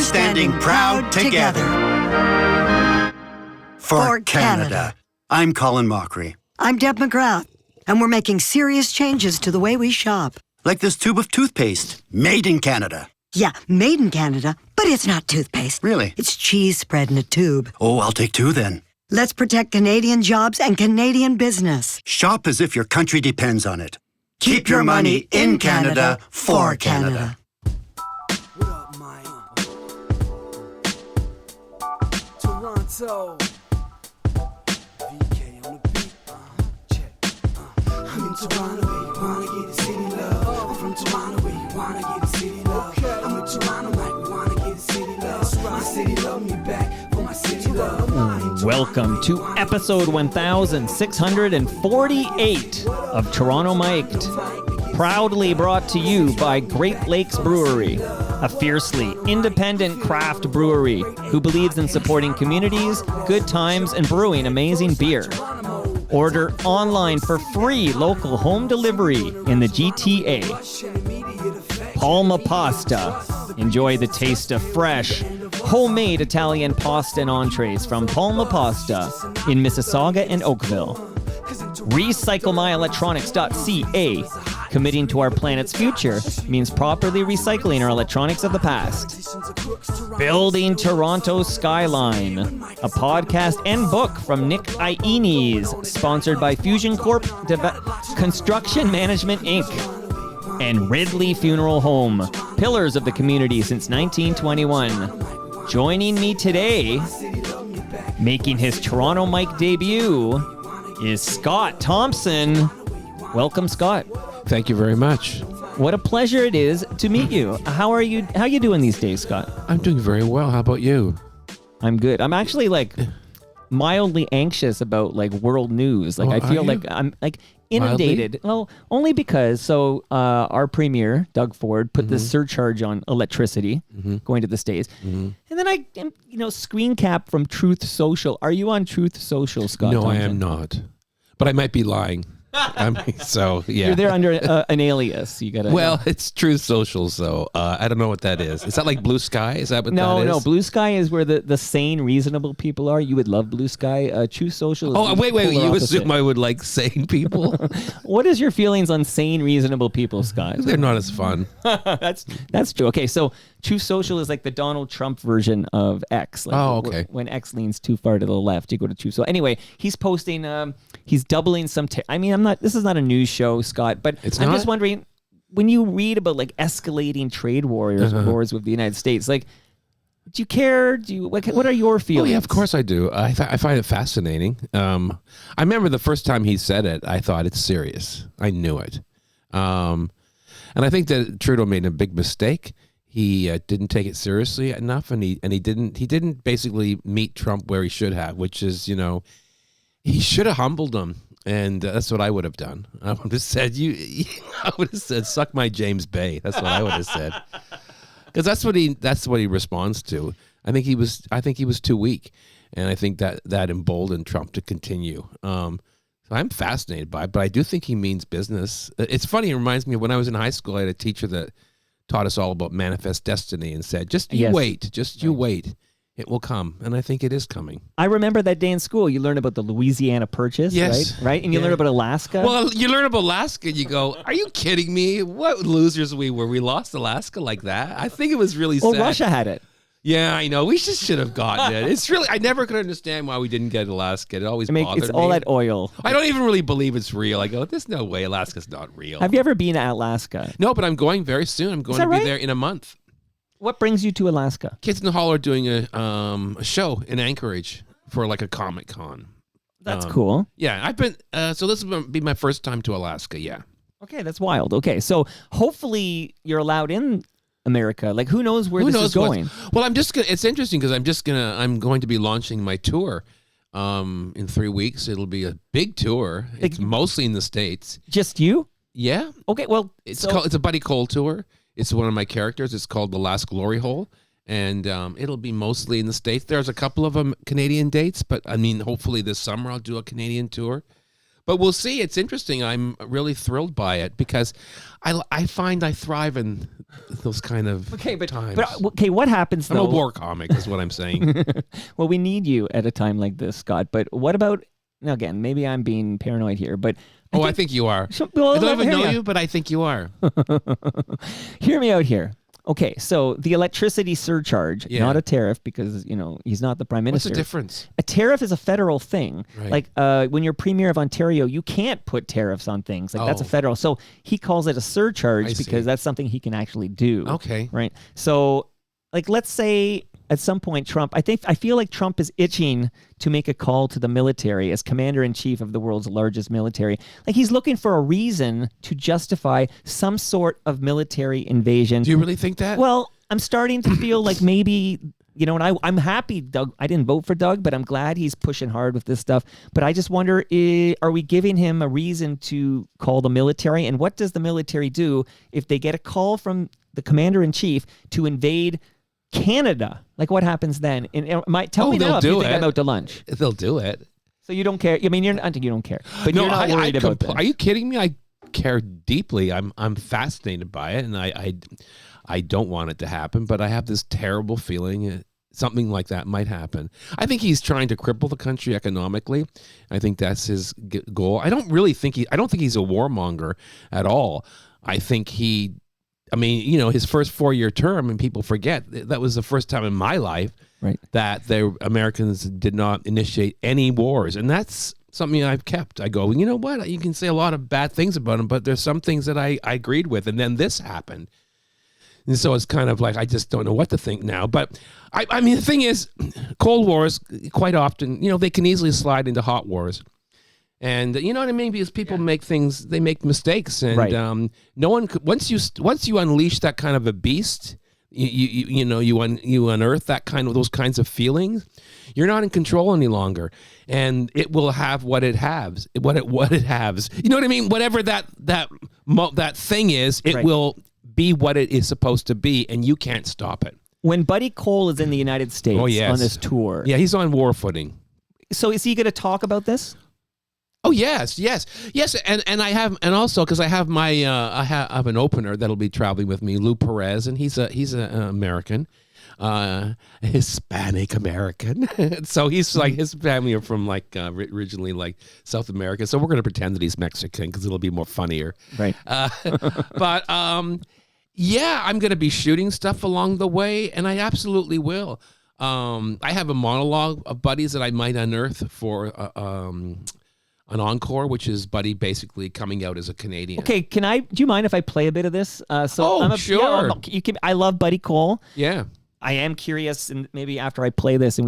standing proud together. For Canada. I'm Colin Mockery. I'm Deb McGrath, and we're making serious changes to the way we shop. Like this tube of toothpaste, made in Canada. Yeah, made in Canada, but it's not toothpaste. Really? It's cheese spread in a tube. Oh, I'll take 2 then. Let's protect Canadian jobs and Canadian business. Shop as if your country depends on it. Keep your money in Canada for Canada. What up, Mike? Toronto. VK on the beat. Check. I'm in Toronto where you wanna get the city love. I'm from Toronto where you wanna get the city love. I'm in Toronto like we wanna get the city love. My city love me back for my city love. Welcome to episode 1648 of Toronto Mic'd, proudly brought to you by Great Lakes Brewery, a fiercely independent craft brewery who believes in supporting communities, good times, and brewing amazing beer. Order online for free local home delivery in the GTA. Palma Pasta. Enjoy the taste of fresh, homemade Italian pasta and entrees from Palma Pasta in Mississauga and Oakville. RecycleMyElectronics.ca. Committing to our planet's future means properly recycling our electronics of the past. Building Toronto Skyline, a podcast and book from Nick Iones, sponsored by Fusion Corp Construction Management Inc. and Ridley Funeral Home, pillars of the community since 1921. Joining me today, making his Toronto Mic debut, is Scott Thompson. Welcome, Scott. Thank you very much. What a pleasure it is to meet you. How are you? How you doing these days, Scott? I'm doing very well. How about you? I'm good. I'm actually mildly anxious about world news. I feel like I'm inundated. Mildly? Well, only because our premier Doug Ford put this surcharge on electricity going to the States, and then I screen cap from Truth Social. Are you on Truth Social, Scott? No, Thompson? I am not. But I might be lying. So yeah, you're there under an alias. You gotta. Well, it's Truth Social, so I don't know what that is. Is that like Blue Sky? Is that what that is? No. Blue Sky is where the sane, reasonable people are. You would love Blue Sky. Truth Social. Oh, wait. You opposite. assume I would like sane people? What is your feelings on sane, reasonable people, Scott? They're not as fun. That's true. Okay, so Truth Social is like the Donald Trump version of X. Okay. When X leans too far to the left, you go to Truth Social. Anyway, he's posting. He's doubling some. This is not a news show, Scott, but I'm just wondering, when you read about escalating trade wars with the United States, do you care? What are your feelings? Oh yeah, of course I do. I find it fascinating. I remember the first time he said it, I thought it's serious. I knew it, and I think that Trudeau made a big mistake. He didn't take it seriously enough, and he didn't basically meet Trump where he should have, which is he should have humbled him. And that's what I would have done. I would have said, I would have said, suck my James Bay. That's what I would have said. Because that's what he responds to. I think he was too weak. And I think that emboldened Trump to continue. So I'm fascinated by it, but I do think he means business. It's funny. It reminds me of when I was in high school, I had a teacher that taught us all about manifest destiny and said, you wait. It will come, and I think it is coming. I remember that day in school. You learn about the Louisiana Purchase, right? And you learn about Alaska. Well, you learn about Alaska, and you go, are you kidding me? What losers we were. We lost Alaska like that. I think it was really sad. Well, Russia had it. Yeah, I know. We just should have gotten it. It's really, I never could understand why we didn't get Alaska. It always bothered me. It's all that oil. I don't even really believe it's real. I go, there's no way Alaska's not real. Have you ever been to Alaska? No, but I'm going very soon. I'm going to be there in a month. What brings you to Alaska? Kids in the Hall are doing a show in Anchorage for a Comic Con. That's cool. Yeah, I've been. So this will be my first time to Alaska. Yeah. Okay, that's wild. Okay, so hopefully you're allowed in America. Who knows where this is going? Well, I'm just gonna. It's interesting because I'm going to be launching my tour. In 3 weeks, it'll be a big tour. It's mostly in the States. Just you? Yeah. Okay. Well, it's a Buddy Cole tour. It's one of my characters. It's called The Last Glory Hole. And it'll be mostly in the States. There's a couple of Canadian dates, but hopefully this summer I'll do a Canadian tour. But we'll see. It's interesting. I'm really thrilled by it because I find I thrive in those kind of times. But what happens though? I'm a war comic, is what I'm saying. Well, we need you at a time like this, Scott. But what about, now again, maybe I'm being paranoid here, but I think you are. Well, I don't even know you, but I think you are. Hear me out here. Okay, so the electricity surcharge, not a tariff, because he's not the prime minister. What's the difference? A tariff is a federal thing. Right. Like when you're premier of Ontario, you can't put tariffs on things. Like that's a federal. So he calls it a surcharge because that's something he can actually do. Okay. Right. So, like, let's say at some point Trump, I feel like Trump is itching to make a call to the military as commander-in-chief of the world's largest military. Like, he's looking for a reason to justify some sort of military invasion. Do you really think that? Well, I'm starting to feel like maybe, and I'm happy Doug, I didn't vote for Doug, but I'm glad he's pushing hard with this stuff. But I just wonder, are we giving him a reason to call the military? And what does the military do if they get a call from the commander-in-chief to invade Canada? Like, what happens then? Tell me now if you think I'm out to lunch. They'll do it. So you don't care? I mean, I think you don't care, but you're not worried about this. Are you kidding me? I care deeply. I'm fascinated by it, and I don't want it to happen, but I have this terrible feeling something like that might happen. I think he's trying to cripple the country economically. I think that's his goal. I don't think he's a warmonger at all. I think his first 4-year term, and people forget, that was the first time in my life that the Americans did not initiate any wars. And that's something I've kept. I go, you know what? You can say a lot of bad things about him, but there's some things that I agreed with. And then this happened. And so it's kind of like, I just don't know what to think now. But I mean, the thing is, Cold Wars, quite often, they can easily slide into hot wars. And you know what I mean? Because people make mistakes, and no one could, once you unleash that kind of a beast, you unearth those kinds of feelings. You're not in control any longer, and it will have what it has. What it has. You know what I mean? Whatever that thing is, it will be what it is supposed to be, and you can't stop it. When Buddy Cole is in the United States on this tour, he's on war footing. So is he going to talk about this? Oh yes, and I have, and also because I have my I have an opener that'll be traveling with me, Lou Perez, and he's an American, Hispanic American. So he's like, his family are from originally like South America. So we're gonna pretend that he's Mexican because it'll be more funnier, right? But I'm gonna be shooting stuff along the way, and I absolutely will. I have a monologue of buddies that I might unearth for an encore, which is Buddy basically coming out as a Canadian. Okay, do you mind if I play a bit of this? Sure. I love Buddy Cole. Yeah. I am curious, and maybe after I play this,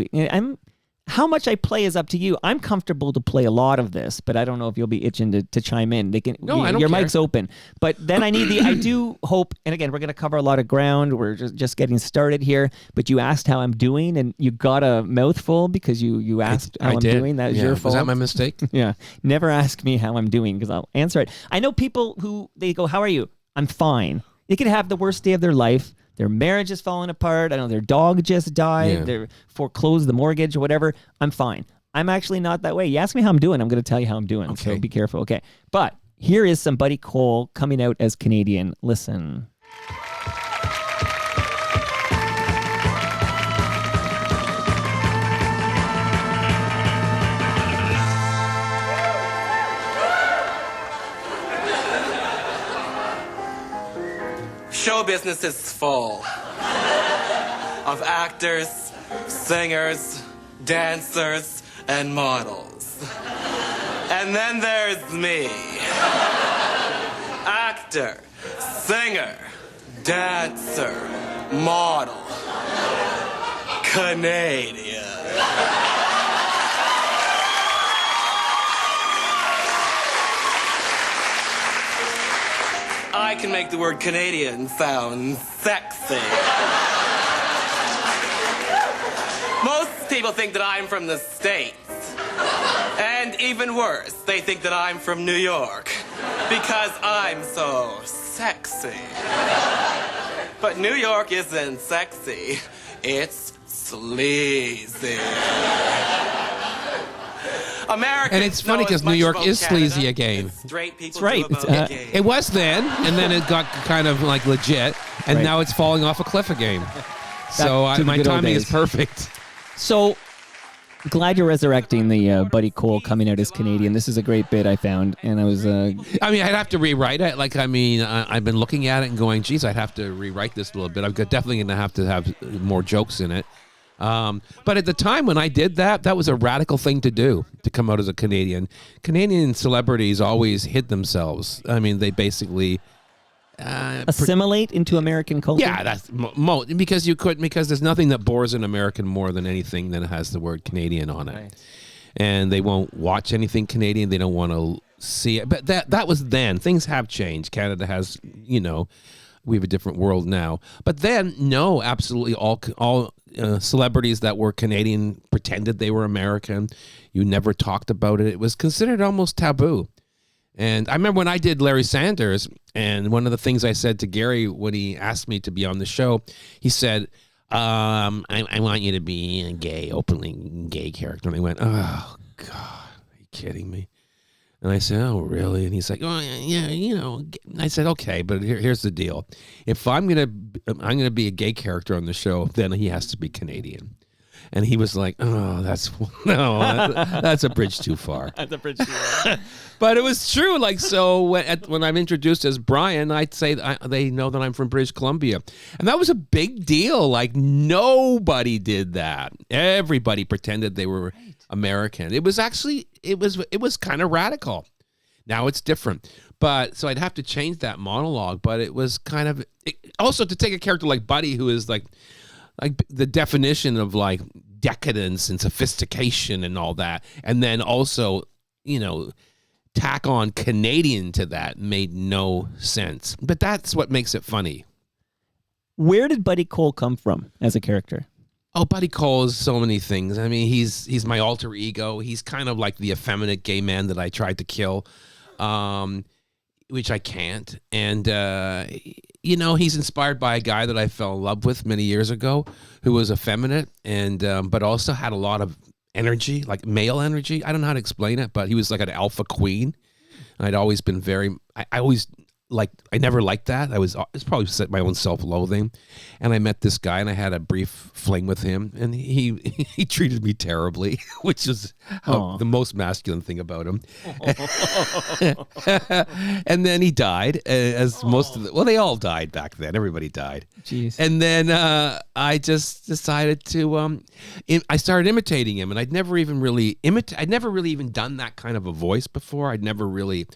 how much I play is up to you. I'm comfortable to play a lot of this, but I don't know if you'll be itching to chime in. I don't your care. mic's open. But then I do hope, and again, we're going to cover a lot of ground. We're just getting started here. But you asked how I'm doing, and you got a mouthful because you asked how I'm doing. That was your fault. Was that my mistake? Yeah. Never ask me how I'm doing because I'll answer it. I know people who, they go, how are you? I'm fine. They could have the worst day of their life. Their marriage is falling apart. I know their dog just died. Yeah. They're foreclosed the mortgage or whatever. I'm fine. I'm actually not that way. You ask me how I'm doing, I'm going to tell you how I'm doing. Okay. So be careful. Okay. But here is some Buddy Cole coming out as Canadian. Listen. Show business is full of actors, singers, dancers, and models. And then there's me. Actor, singer, dancer, model, Canadian. I can make the word Canadian sound sexy. Most people think that I'm from the States. And even worse, they think that I'm from New York because I'm so sexy. But New York isn't sexy, it's sleazy. Americans And it's funny know as because New much York about is sleazy Canada again. as straight people That's right. do about It's, gays. It was then, and then it got kind of like legit, and Right. now it's falling off a cliff again. So to the my good old timing is days. perfect. So glad you're resurrecting the Buddy Cole coming out as Canadian. This is a great bit I found, and I was I mean, I'd have to rewrite it. Like, I mean, I've been looking at it and going, geez, I'd have to rewrite this a little bit. I'm definitely going to have more jokes in it. But at the time when I did that, that was a radical thing to do, to come out as a Canadian. Canadian celebrities always hid themselves. I mean, they basically... assimilate into American culture. Yeah, that's because there's nothing that bores an American more than anything that has the word Canadian on it. Right. And they won't watch anything Canadian. They don't want to see it. But that was then. Things have changed. Canada has, we have a different world now. But then, no, absolutely all celebrities that were Canadian pretended they were American. You never talked about it. It was considered almost taboo. And I remember when I did Larry Sanders, and one of the things I said to Gary when he asked me to be on the show, he said, I want you to be a openly gay character. And I went, oh, God, are you kidding me? And I said, oh, really? And he's like, oh, yeah, And I said, okay, but here's the deal. If I'm gonna be a gay character on the show, then he has to be Canadian. And he was like, oh, that's a bridge too far. That's a bridge too far. But it was true. Like, so when I'm introduced as Brian, I'd say they know that I'm from British Columbia. And that was a big deal. Like, nobody did that. Everybody pretended they were American. It was actually, it was kind of radical. Now it's different. But so I'd have to change that monologue. But it was kind of, also to take a character like Buddy, who is like the definition of like decadence and sophistication and all that, and then also, tack on Canadian to that made no sense. But that's what makes it funny. Where did Buddy Cole come from as a character? Oh, Buddy Cole is so many things. I mean, he's my alter ego. He's kind of like the effeminate gay man that I tried to kill, which I can't. And he's inspired by a guy that I fell in love with many years ago, who was effeminate and but also had a lot of energy, like male energy. I don't know how to explain it, but he was like an alpha queen. And I'd always been I never liked that. It's probably my own self-loathing. And I met this guy and I had a brief fling with him, and he treated me terribly, which is the most masculine thing about him. And then he died, as most of they all died back then. Everybody died. Jeez. And then I just decided to I started imitating him, and I'd never really even done that kind of a voice before. I'd never really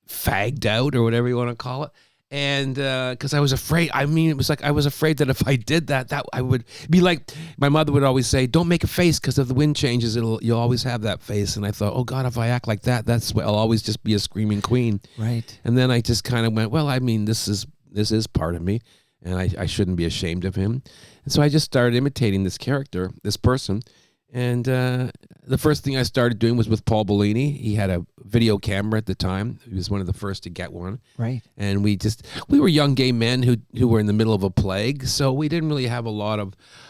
fagged out or whatever you want to call it. And because I was afraid, it was like I was afraid that if I did that I would be like, my mother would always say, don't make a face because if the wind changes, you'll always have that face. And I thought, oh God, if I act like that, I'll always just be a screaming queen. Right. And then I just kind of went, well, this is part of me, and I shouldn't be ashamed of him. And so I just started imitating this character, this person. And the first thing I started doing was with Paul Bellini. He had a video camera at the time. He was one of the first to get one. Right. And we were young gay men who were in the middle of a plague. So we didn't really have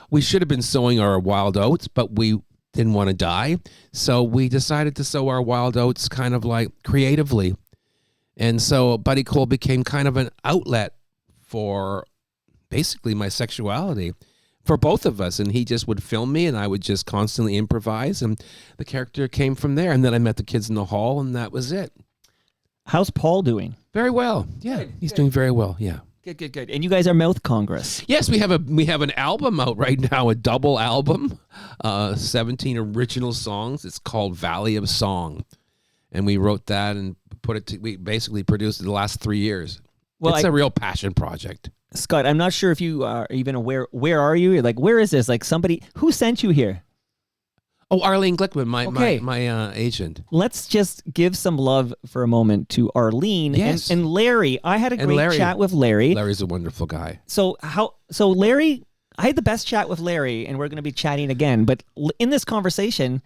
we should have been sowing our wild oats, but we didn't want to die. So we decided to sow our wild oats kind of like creatively. And so Buddy Cole became kind of an outlet for basically my sexuality. For both of us, and he just would film me and I would just constantly improvise, and the character came from there. And then I met the kids in the hall, and that was it. How's Paul doing? Very well. Yeah, he's doing very well. Yeah. Good. And you guys are Mouth Congress. Yes, we have an album out right now, a double album, 17 original songs. It's called Valley of Song, and we wrote that and we basically produced it the last 3 years. Well, it's a real passion project. Scott, I'm not sure if you are even aware. Where are you? You're like, where is this? Like, somebody who sent you here? Oh, Arlene Glickman, my agent. Let's just give some love for a moment to Arlene and Larry. I had a great chat with Larry. Larry's a wonderful guy. So Larry, I had the best chat with Larry, and we're going to be chatting again. But in this conversation,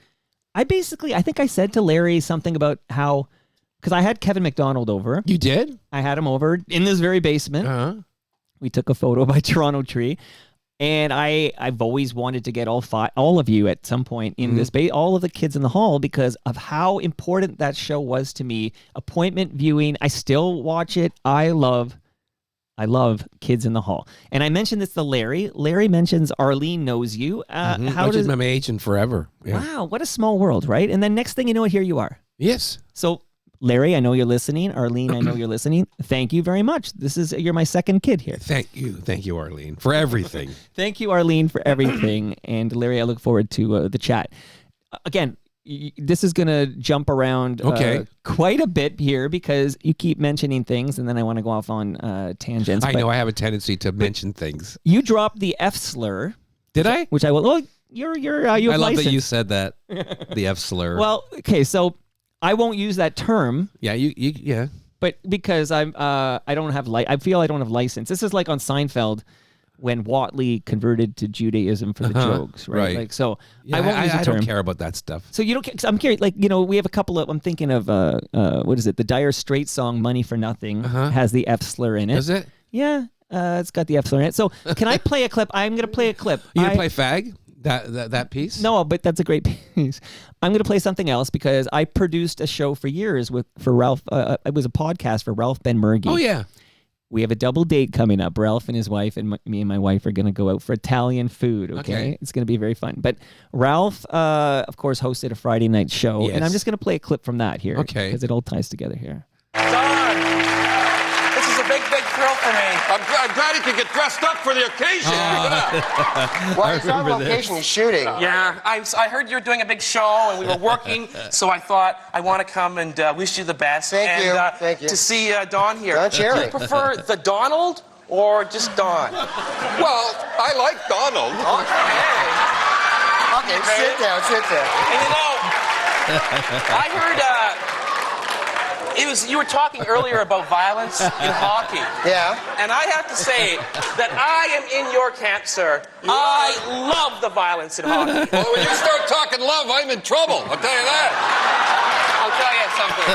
I think I said to Larry something about how, because I had Kevin McDonald over. You did? I had him over in this very basement. Uh-huh. We took a photo by Toronto Tree. And I've always wanted to get all of you at some point in this, all of the kids in the hall, because of how important that show was to me. Appointment viewing, I still watch it. I love Kids in the Hall. And I mentioned this to Larry. Larry mentions Arlene knows you. How She's been my agent forever. Yeah. Wow, what a small world, right? And then next thing you know, here you are. Yes. So Larry, I know you're listening. Arlene, I know you're listening. Thank you very much. You're my second kid here. Thank you, Arlene, for everything. Thank you, Arlene, for everything. And Larry, I look forward to the chat. Again, this is going to jump around quite a bit here because you keep mentioning things, and then I want to go off on tangents. I know I have a tendency to mention things. You dropped the F slur. Did I? Which I will. Well, you have I love license. that you said that. The F slur. Well, okay, so I won't use that term. Yeah, yeah. But because I don't have I feel I don't have license. This is like on Seinfeld when Watley converted to Judaism for the jokes, right? Like, so yeah, I won't use the term. I don't care about that stuff. So you don't. I'm curious. Like, we have a couple of. I'm thinking of what is it? The Dire Straits song "Money for Nothing" has the F slur in it. Does it? Yeah, it's got the F slur in it. So can I play a clip? I'm gonna play a clip. You gonna play fag? That piece? No, but that's a great piece. I'm going to play something else because I produced a show for years for Ralph. It was a podcast for Ralph Ben-Mergy. Oh, yeah. We have a double date coming up. Ralph and his wife and me and my wife are going to go out for Italian food, okay? It's going to be very fun. But Ralph, of course, hosted a Friday night show, and I'm just going to play a clip from that here. Okay. Because it all ties together here. Don, this is a big thrill for me. I'm glad he could get dressed up for the occasion. Well, he's on location. He's shooting. Yeah, I heard you were doing a big show, and we were working, so I thought I want to come and wish you the best. Thank you. To see Don here. Don Cherry. Do you prefer the Donald or just Don? Well, I like Donald. Okay, sit down. And I heard you were talking earlier about violence in hockey. Yeah. And I have to say that I am in your camp, sir. I love the violence in hockey. Well, when you start talking love, I'm in trouble. I'll tell you that. I'll tell you something.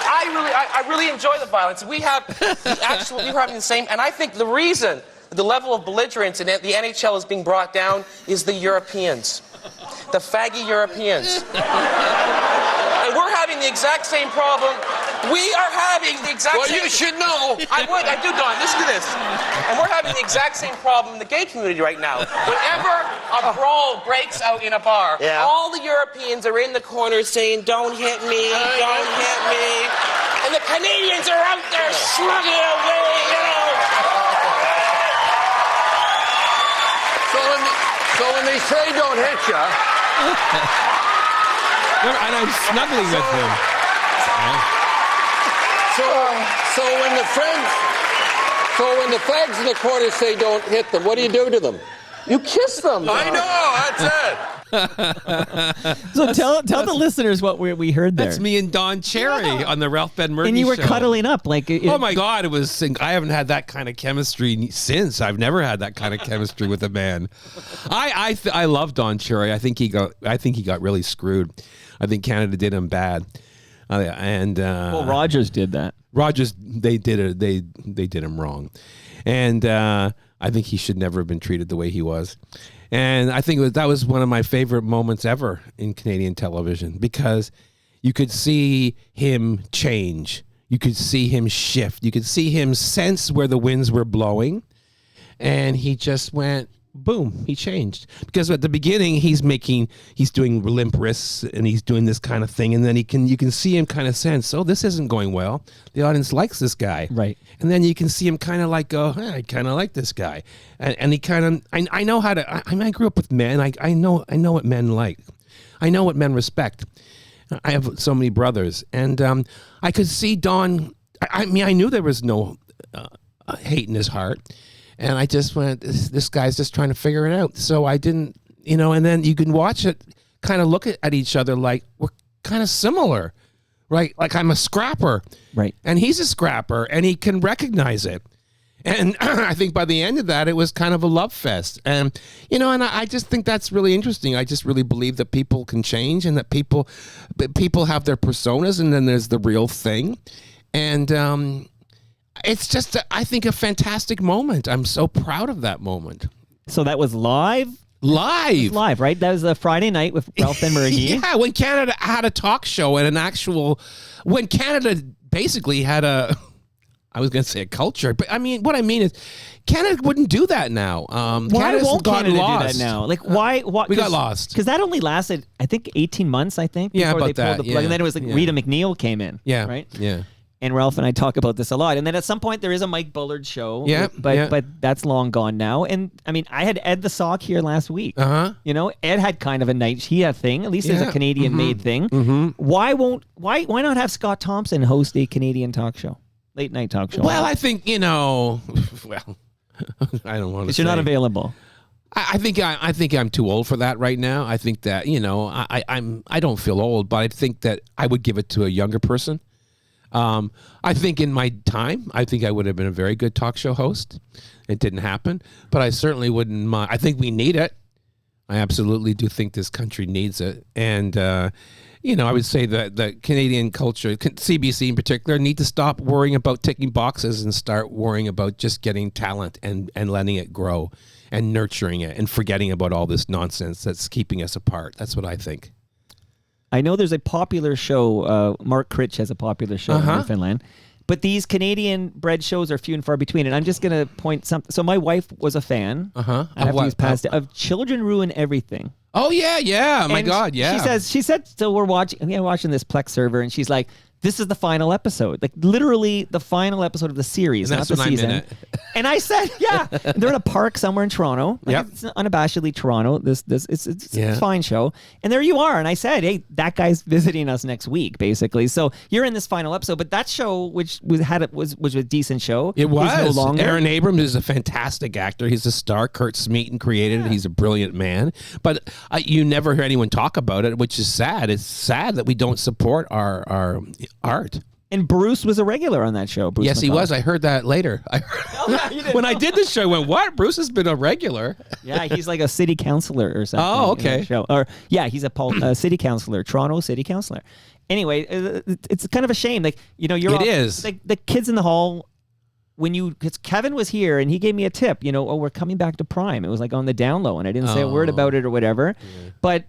I really enjoy the violence. We were having the same, and I think the reason the level of belligerence in the NHL is being brought down is the Europeans. The faggy Europeans. And we're having the exact same problem. We are having the exact same... Well, you should know. I do, Don. Listen to this. And we're having the exact same problem in the gay community right now. Whenever a brawl breaks out in a bar, all the Europeans are in the corners saying, "Don't hit me, don't hit me." And the Canadians are out there slugging away, So when they say don't hit you... And I'm snuggling with him. So when the fags in the corner say don't hit them, what do you do to them? You kiss them. I know, that's it. So tell the listeners what we heard there. That's me and Don Cherry on the Ralph Ben-Mergy and you were show. cuddling up like. Oh my God! I haven't had that kind of chemistry since. I've never had that kind of chemistry with a man. I love Don Cherry. I think he got really screwed. I think Canada did him bad. Well, Rogers did that. Rogers, they did him wrong, and I think he should never have been treated the way he was. And I think that was one of my favorite moments ever in Canadian television because you could see him change, you could see him shift, you could see him sense where the winds were blowing, and he just went. Boom, he changed. Because at the beginning, he's doing limp wrists and he's doing this kind of thing. And then you can see him kind of sense, oh, this isn't going well. The audience likes this guy. Right. And then you can see him kind of like go, I kind of like this guy. And he kind of, I know how to, I grew up with men. I know what men like. I know what men respect. I have so many brothers. And I could see Don, I knew there was no hate in his heart. And I just went, this guy's just trying to figure it out. So I didn't, and then you can watch it, kind of look at each other like we're kind of similar, right? Like I'm a scrapper. Right. And he's a scrapper and he can recognize it. And I think by the end of that, it was kind of a love fest. And, and I just think that's really interesting. I just really believe that people can change and that people have their personas and then there's the real thing. And, it's just, I think, a fantastic moment. I'm so proud of that moment. So that was live? Live, right? That was a Friday night with Ralph and Murgy. Yeah, when Canada had a talk show and when Canada basically had I was going to say a culture, but what I mean is Canada wouldn't do that now. Why won't Canada do that now? Like, why? We got lost. Because that only lasted, I think, 18 months, before about they pulled that, the plug. And then it was like Rita McNeil came in. Yeah. Right? Yeah. And Ralph and I talk about this a lot. And then at some point there is a Mike Bullard show. Yeah, But that's long gone now. And I had Ed the Sock here last week. Ed had kind of a night. He had a thing. At least there's a Canadian-made thing. Why not have Scott Thompson host a Canadian talk show? Late night talk show. Well, I think, I don't want to Because you're not available. I think I'm too old for that right now. I think that, I don't feel old, but I think that I would give it to a younger person. I think in my time, I think I would have been a very good talk show host. It didn't happen, but I certainly wouldn't mind. I think we need it. I absolutely do think this country needs it. And, I would say that the Canadian culture, CBC in particular, need to stop worrying about ticking boxes and start worrying about just getting talent and letting it grow and nurturing it and forgetting about all this nonsense that's keeping us apart. That's what I think. I know there's a popular show. Mark Critch has a popular show in Newfoundland. But these Canadian-bred shows are few and far between. And I'm just going to point something. So my wife was a fan. Of Children Ruin Everything. Oh, yeah. My God, yeah. She said, so we're watching this Plex server, and she's like, this is the final episode. Like, literally the final episode of the series, and that's not the season. I'm in it. And I said, yeah. They're in a park somewhere in Toronto. It's unabashedly Toronto. It's a fine show. And there you are. And I said, hey, that guy's visiting us next week, basically. So you're in this final episode. But that show, which was a decent show, it was. Is no longer. Aaron Abrams is a fantastic actor. He's a star. Kurt Smeaton created it. He's a brilliant man. But you never hear anyone talk about it, which is sad. It's sad that we don't support our art. And Bruce was a regular on that show. Bruce yes, McCall. He was. I heard that later. When I did the show, I went, what? Bruce has been a regular. Yeah, he's like a city councillor or something. Oh, okay. Show. Or he's a city councillor, Toronto city councillor. Anyway, it's kind of a shame. Like, It is. Like the kids in the hall, because Kevin was here and he gave me a tip, we're coming back to Prime. It was like on the down low and I didn't say a word about it or whatever. Yeah. But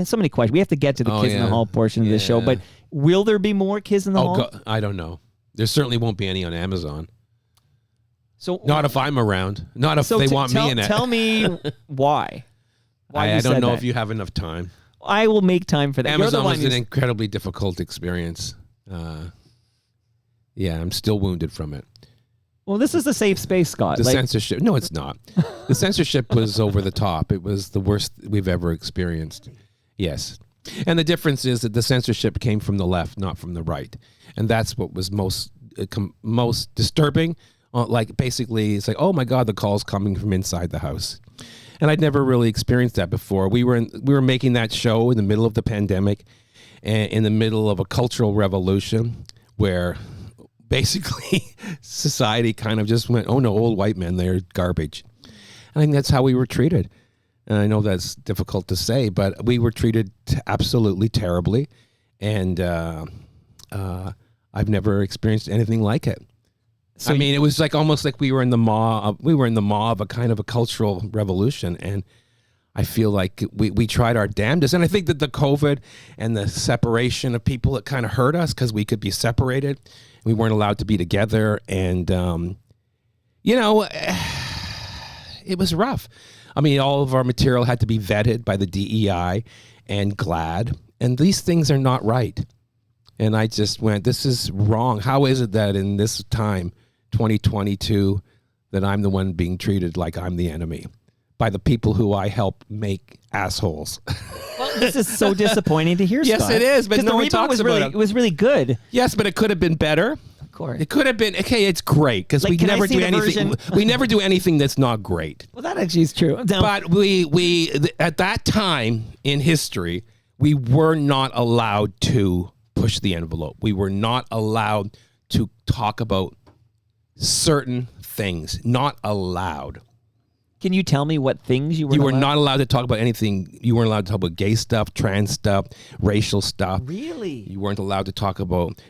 so many questions. We have to get to the kids in the hall portion of the show, but will there be more kids in the hall? God, I don't know. There certainly won't be any on Amazon. So not if I'm around. Not if they want me in it. Tell me why. I don't know if you have enough time. I will make time for that. Amazon was an incredibly difficult experience. I'm still wounded from it. Well, this is a safe space, Scott. The censorship. No, it's not. The censorship was over the top. It was the worst we've ever experienced. Yes. And the difference is that the censorship came from the left, not from the right. And that's what was most disturbing. Basically, it's like, oh my God, the call's coming from inside the house. And I'd never really experienced that before. We were making that show in the middle of the pandemic, and in the middle of a cultural revolution where basically society kind of just went, oh no, old white men, they're garbage. And I think that's how we were treated. And I know that's difficult to say, but we were treated absolutely terribly. And I've never experienced anything like it. So it was like almost like we were in the maw of a kind of a cultural revolution. And I feel like we tried our damnedest. And I think that the COVID and the separation of people, it kind of hurt us because we could be separated. We weren't allowed to be together. And, it was rough. All of our material had to be vetted by the DEI and GLAAD. And these things are not right. And I just went, this is wrong. How is it that in this time, 2022, that I'm the one being treated like I'm the enemy by the people who I help make assholes? Well, this is so disappointing to hear, Scott. Yes, it is, but no one talks about it. It was really good. Yes, but it could have been better. Of course. It could have been, okay, it's great, because we never do anything. We never do anything that's not great. Well, that actually is true. But we at that time in history, we were not allowed to push the envelope. We were not allowed to talk about certain things. Not allowed. Can you tell me what things you were? You were not allowed to talk about anything. You weren't allowed to talk about gay stuff, trans stuff, racial stuff. Really? You weren't allowed to talk about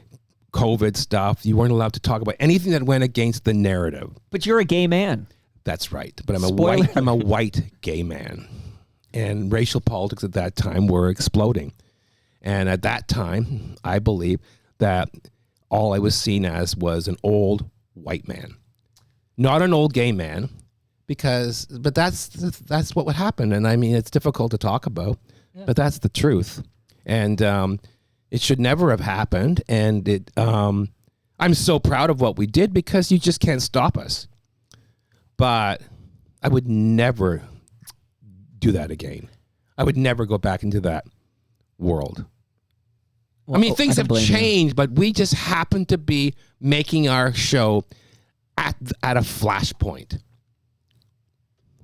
COVID stuff. You weren't allowed to talk about anything that went against the narrative. But you're a gay man. That's right. But I'm Spoiler. I'm a white gay man. And racial politics at that time were exploding. And at that time, I believe that all I was seen as was an old white man. Not an old gay man, but that's what would happen. And I mean, it's difficult to talk about, but that's the truth. And it should never have happened. And I'm so proud of what we did because you just can't stop us. But I would never do that again. I would never go back into that world. Well, I mean, things have changed, but we just happen to be making our show at a flashpoint.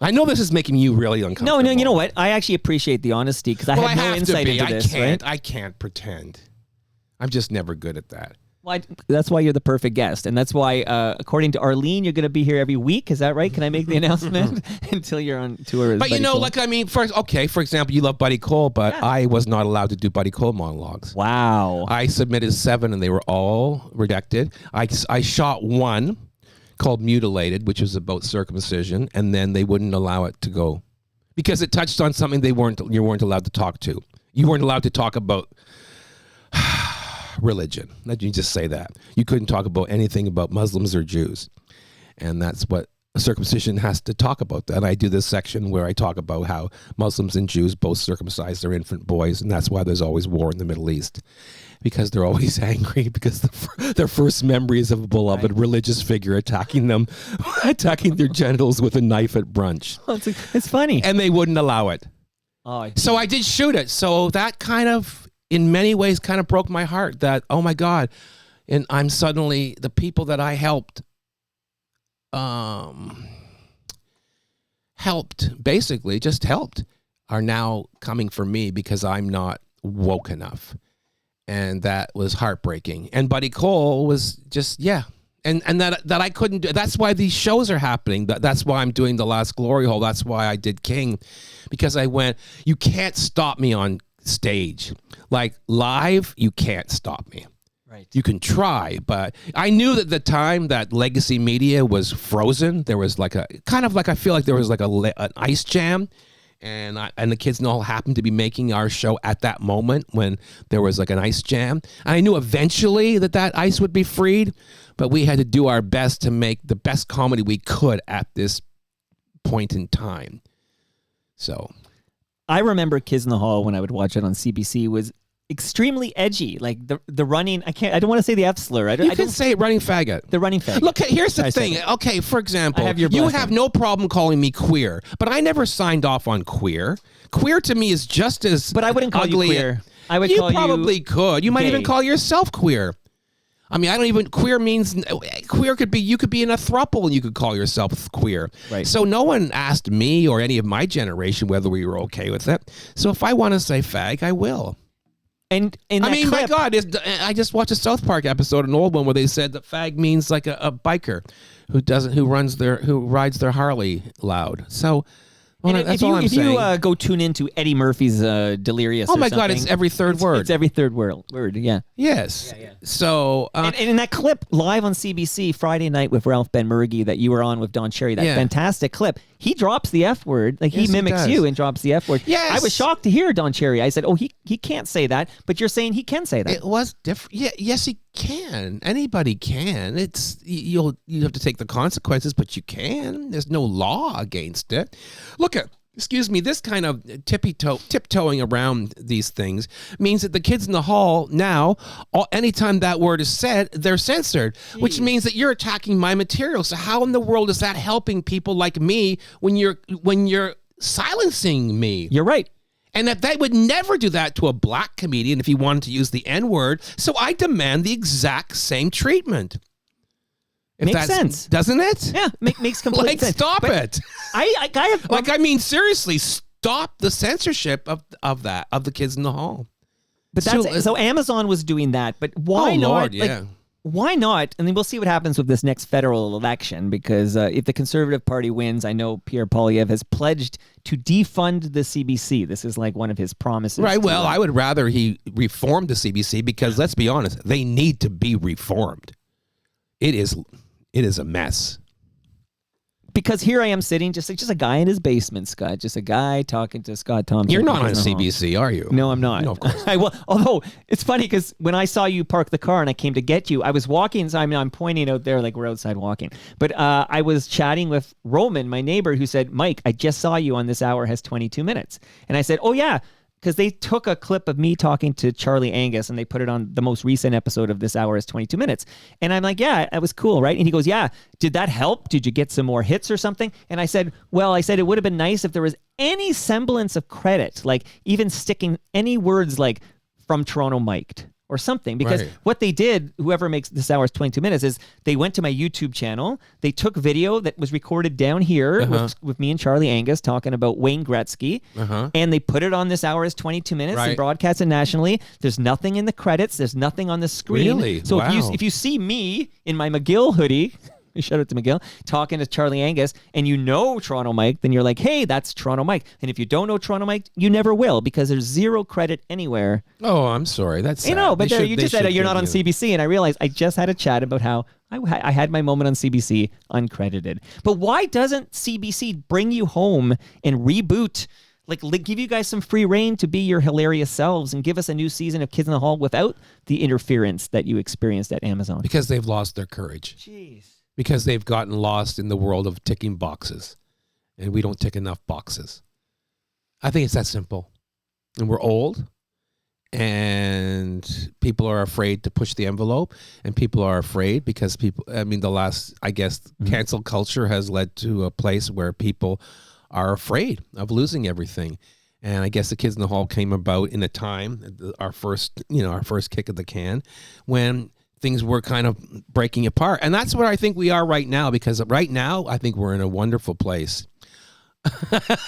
I know this is making you really uncomfortable. No, you know what? I actually appreciate the honesty because I have no insight into this. I can't pretend. I'm just never good at that. Well, that's why you're the perfect guest, and that's why, according to Arlene, you're going to be here every week. Is that right? Can I make the announcement until you're on tour? But Buddy Cole? like I mean, for example, you love Buddy Cole, but I was not allowed to do Buddy Cole monologues. Wow. I submitted 7, and they were all rejected. I shot one called Mutilated, which was about circumcision, and then they wouldn't allow it to go because it touched on something you weren't allowed to talk to. You weren't allowed to talk about religion. Let me just say that. You couldn't talk about anything about Muslims or Jews. And that's what circumcision has to talk about. And I do this section where I talk about how Muslims and Jews both circumcise their infant boys, and that's why there's always war in the Middle East. Because they're always angry because their first memory is of a beloved religious figure attacking their genitals with a knife at brunch. Oh, it's funny. And they wouldn't allow it. Oh, so I did shoot it. So that kind of, in many ways, kind of broke my heart that, oh my God, and I'm suddenly, the people that I helped, basically just helped, are now coming for me because I'm not woke enough. And that was heartbreaking. And Buddy Cole was just, And that I couldn't do. That's why these shows are happening. That's why I'm doing The Last Glory Hole. That's why I did King. Because I went, you can't stop me on stage. Like live, you can't stop me. Right. You can try, but I knew that the time that legacy media was frozen, there was like I feel like there was like an ice jam. And the Kids in the Hall happened to be making our show at that moment when there was like an ice jam. And I knew eventually that ice would be freed, but we had to do our best to make the best comedy we could at this point in time. So I remember Kids in the Hall when I would watch it on CBC was extremely edgy. Like the running, I don't want to say the F slur. I don't say it, running faggot. The running faggot. Look, here's the thing. Okay, for example, you have no problem calling me queer, but I never signed off on queer. Queer to me is just as But I wouldn't call ugly. you queer. I would you call probably you could. You might gay. even call yourself queer. I mean, queer means, queer could be, you could be in a throuple and you could call yourself queer. Right. So no one asked me or any of my generation whether we were okay with it. So if I want to say fag, I will. And in I mean, clip, my God, I just watched a South Park episode, an old one, where they said that fag means like a biker who rides their Harley loud. So that's all I'm saying. If you go tune into Eddie Murphy's Delirious, oh my God, it's every third word. It's every third word. Yeah. Yes. Yeah. So and in that clip live on CBC Friday night with Ralph Ben-Murgy that you were on with Don Cherry, that fantastic clip, he drops the F word. Like he mimics you and drops the F word. Yes. I was shocked to hear Don Cherry. I said, oh, he can't say that, but you're saying he can say that. It was different. Yeah, yes, he can. Anybody can. You have to take the consequences, but you can. There's no law against it. Look at. Excuse me, this kind of tiptoeing around these things means that the Kids in the Hall now, anytime that word is said, they're censored, which means that you're attacking my material. So how in the world is that helping people like me when you're silencing me? You're right. And that they would never do that to a black comedian if he wanted to use the N-word. So I demand the exact same treatment. Makes sense, doesn't it? Yeah, makes complete sense. Stop it! I mean, seriously, stop the censorship of the Kids in the Hall. But so Amazon was doing that. But why not? Lord, yeah. Why not? And then we'll see what happens with this next federal election, because if the Conservative Party wins, I know Pierre Poilievre has pledged to defund the CBC. This is like one of his promises. Right. Well, I would rather he reform the CBC because, let's be honest, they need to be reformed. It is a mess. Because here I am sitting, just a guy in his basement, Scott. Just a guy talking to Scott Thompson. You're not on CBC, are you? No, I'm not. No, of course. Although it's funny because when I saw you park the car and I came to get you, I was walking. So I'm pointing out there like we're outside walking. But I was chatting with Roman, my neighbor, who said, "Mike, I just saw you on This Hour Has 22 Minutes." And I said, "Oh yeah." Because they took a clip of me talking to Charlie Angus and they put it on the most recent episode of This Hour Is 22 Minutes. And I'm like, yeah, that was cool, right? And he goes, yeah, did that help? Did you get some more hits or something? And I said, well, it would have been nice if there was any semblance of credit, like even sticking any words like from Toronto Mic'd or something. Because what they did, whoever makes This Hour's 22 Minutes, is they went to my YouTube channel. They took video that was recorded down here with me and Charlie Angus talking about Wayne Gretzky. And they put it on This Hour's 22 Minutes. They broadcast it nationally. There's nothing in the credits. There's nothing on the screen. Really? So Wow. if you see me in my McGill hoodie, shout out to McGill, talking to Charlie Angus, and you know Toronto Mike, then you're like, hey, that's Toronto Mike. And if you don't know Toronto Mike, you never will, because there's zero credit anywhere. Oh, I'm sorry. That's sad. You know, but you just said you're not on CBC. CBC, and I realized I just had a chat about how I had my moment on CBC uncredited. But why doesn't CBC bring you home and reboot, like give you guys some free reign to be your hilarious selves and give us a new season of Kids in the Hall without the interference that you experienced at Amazon? Because they've lost their courage. Jeez. Because they've gotten lost in the world of ticking boxes. And we don't tick enough boxes. I think it's that simple. And we're old. And people are afraid to push the envelope. And people are afraid because cancel culture has led to a place where people are afraid of losing everything. And I guess the Kids in the Hall came about in a time, our first kick of the can, when things were kind of breaking apart. And that's where I think we are right now, because right now I think we're in a wonderful place.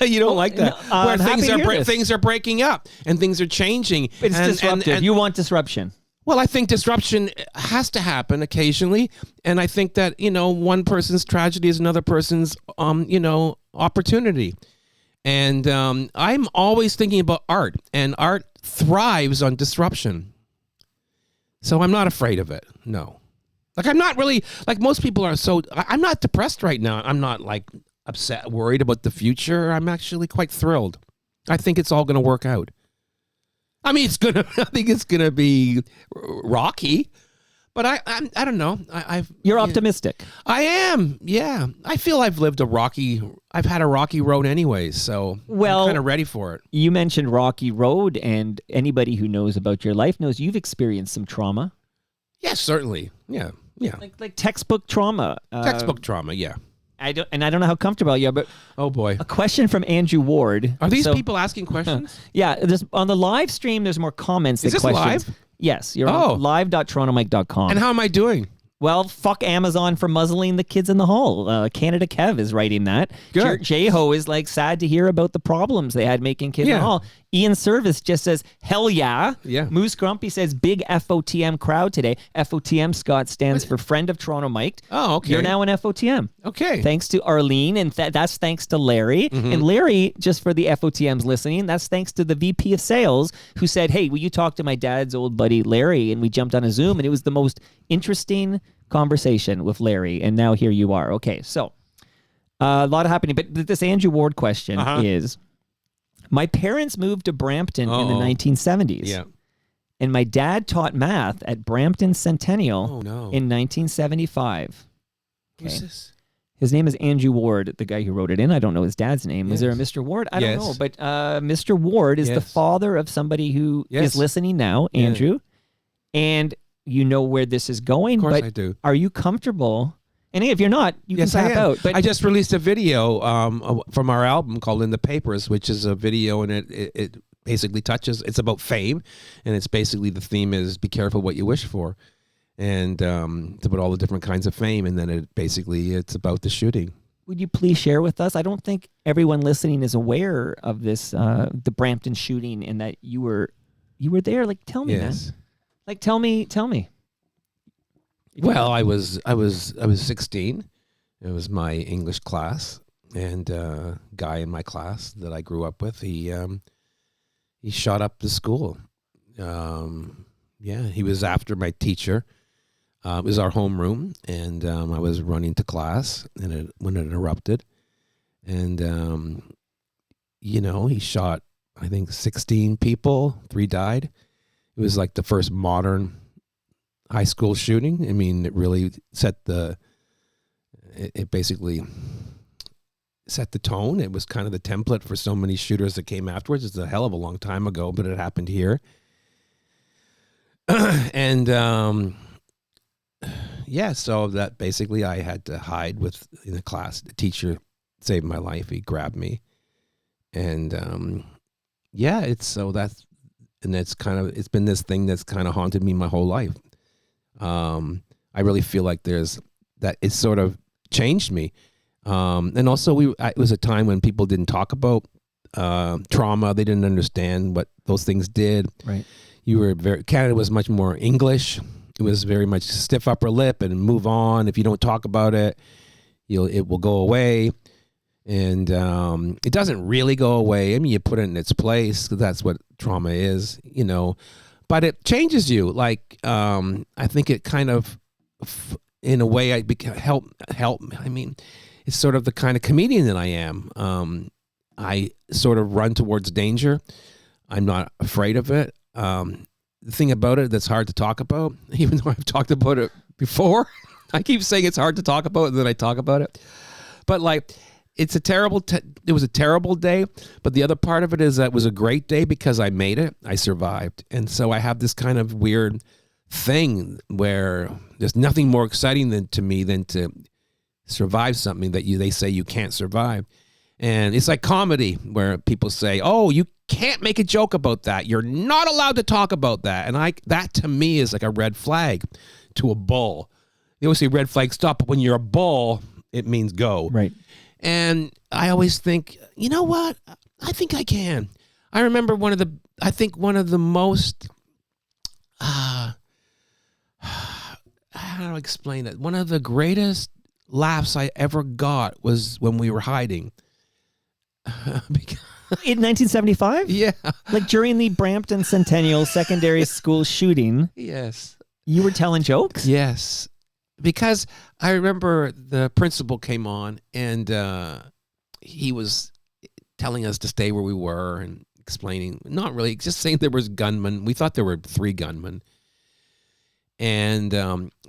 You don't like that? No, where things are breaking up and things are changing. It's disruptive. You want disruption. Well, I think disruption has to happen occasionally. And I think that, one person's tragedy is another person's, opportunity. And I'm always thinking about art, and art thrives on disruption. So I'm not afraid of it. No. Like, I'm not really, like most people are I'm not depressed right now. I'm not like upset, worried about the future. I'm actually quite thrilled. I think it's all going to work out. I mean, I think it's going to be rocky, but I don't know. You're optimistic. I am. Yeah. I feel I've had a rocky road anyways. So I'm kind of ready for it. You mentioned rocky road, and anybody who knows about your life knows you've experienced some trauma. Yes, certainly. Yeah. Yeah. Like textbook trauma. Textbook trauma. Yeah. I don't know how comfortable you are, but oh boy, a question from Andrew Ward. Are these people asking questions? Yeah, on the live stream, there's more comments than questions. Is this live? Yes, you're on live.torontomike.com. And how am I doing? Well, fuck Amazon for muzzling the Kids in the Hall. Canada Kev is writing that. Good. J-Ho is like sad to hear about the problems they had making Kids in the Hall. Ian Service just says, hell yeah. Yeah. Moose Grumpy says, big FOTM crowd today. FOTM, Scott, stands for Friend of Toronto Mike. Oh, okay. You're now an FOTM. Okay. Thanks to Arlene, and that's thanks to Larry. Mm-hmm. And Larry, just for the FOTMs listening, that's thanks to the VP of Sales, who said, hey, will you talk to my dad's old buddy Larry? And we jumped on a Zoom, and it was the most interesting conversation with Larry. And now here you are. Okay, so a lot happening. But this Andrew Ward question is, my parents moved to Brampton in the 1970s. Yeah. And my dad taught math at Brampton Centennial in 1975. Okay. Who's this? His name is Andrew Ward, the guy who wrote it in. I don't know his dad's name. Is there a Mr. Ward? I don't know. But Mr. Ward is the father of somebody who is listening now, Andrew. And you know where this is going. Of course but I do. Are you comfortable? And if you're not, you can tap out. But I just released a video from our album called In the Papers, which is a video, and it basically it's about fame, and it's basically, the theme is be careful what you wish for, and it's about all the different kinds of fame, and then it's about the shooting. Would you please share with us? I don't think everyone listening is aware of this, the Brampton shooting, and that you were there. Like, tell me, man. Like, tell me. Well, I was 16. It was my English class, and guy in my class that I grew up with, he shot up the school. He was after my teacher. It was our homeroom, and I was running to class, and when it erupted, and he shot, I think, 16 people. 3 died. It was like the first modern high school shooting. I mean, it really it basically set the tone. It was kind of the template for so many shooters that came afterwards. It's a hell of a long time ago, but it happened here. And so that basically I had to hide in the class. The teacher saved my life. He grabbed me, and it's it's been this thing that's kind of haunted me my whole life. I really feel like it's sort of changed me. And also it was a time when people didn't talk about trauma. They didn't understand what those things did. Right. Canada was much more English. It was very much stiff upper lip and move on. If you don't talk about it, it will go away. And it doesn't really go away. I mean, you put it in its place, 'cause that's what trauma is, But it changes you. Like, I think it kind of, in a way, help. I mean, it's sort of the kind of comedian that I am. I sort of run towards danger. I'm not afraid of it. The thing about it that's hard to talk about, even though I've talked about it before, I keep saying it's hard to talk about, and then I talk about it. But like, it was a terrible day, but the other part of it is that it was a great day because I made it. I survived. And so I have this kind of weird thing where there's nothing more exciting to me than to survive something that they say you can't survive. And it's like comedy where people say, "Oh, you can't make a joke about that. You're not allowed to talk about that." And that to me is like a red flag to a bull. They always say red flag stop, but when you're a bull, it means go. Right. And I always think, you know what? I think I can. I remember one of the most, how do I explain it? One of the greatest laughs I ever got was when we were hiding. In 1975? Yeah. Like during the Brampton Centennial Secondary School shooting. Yes. You were telling jokes? Yes. Because I remember the principal came on, and he was telling us to stay where we were and explaining, not really, just saying there was gunmen. We thought there were 3 gunmen. And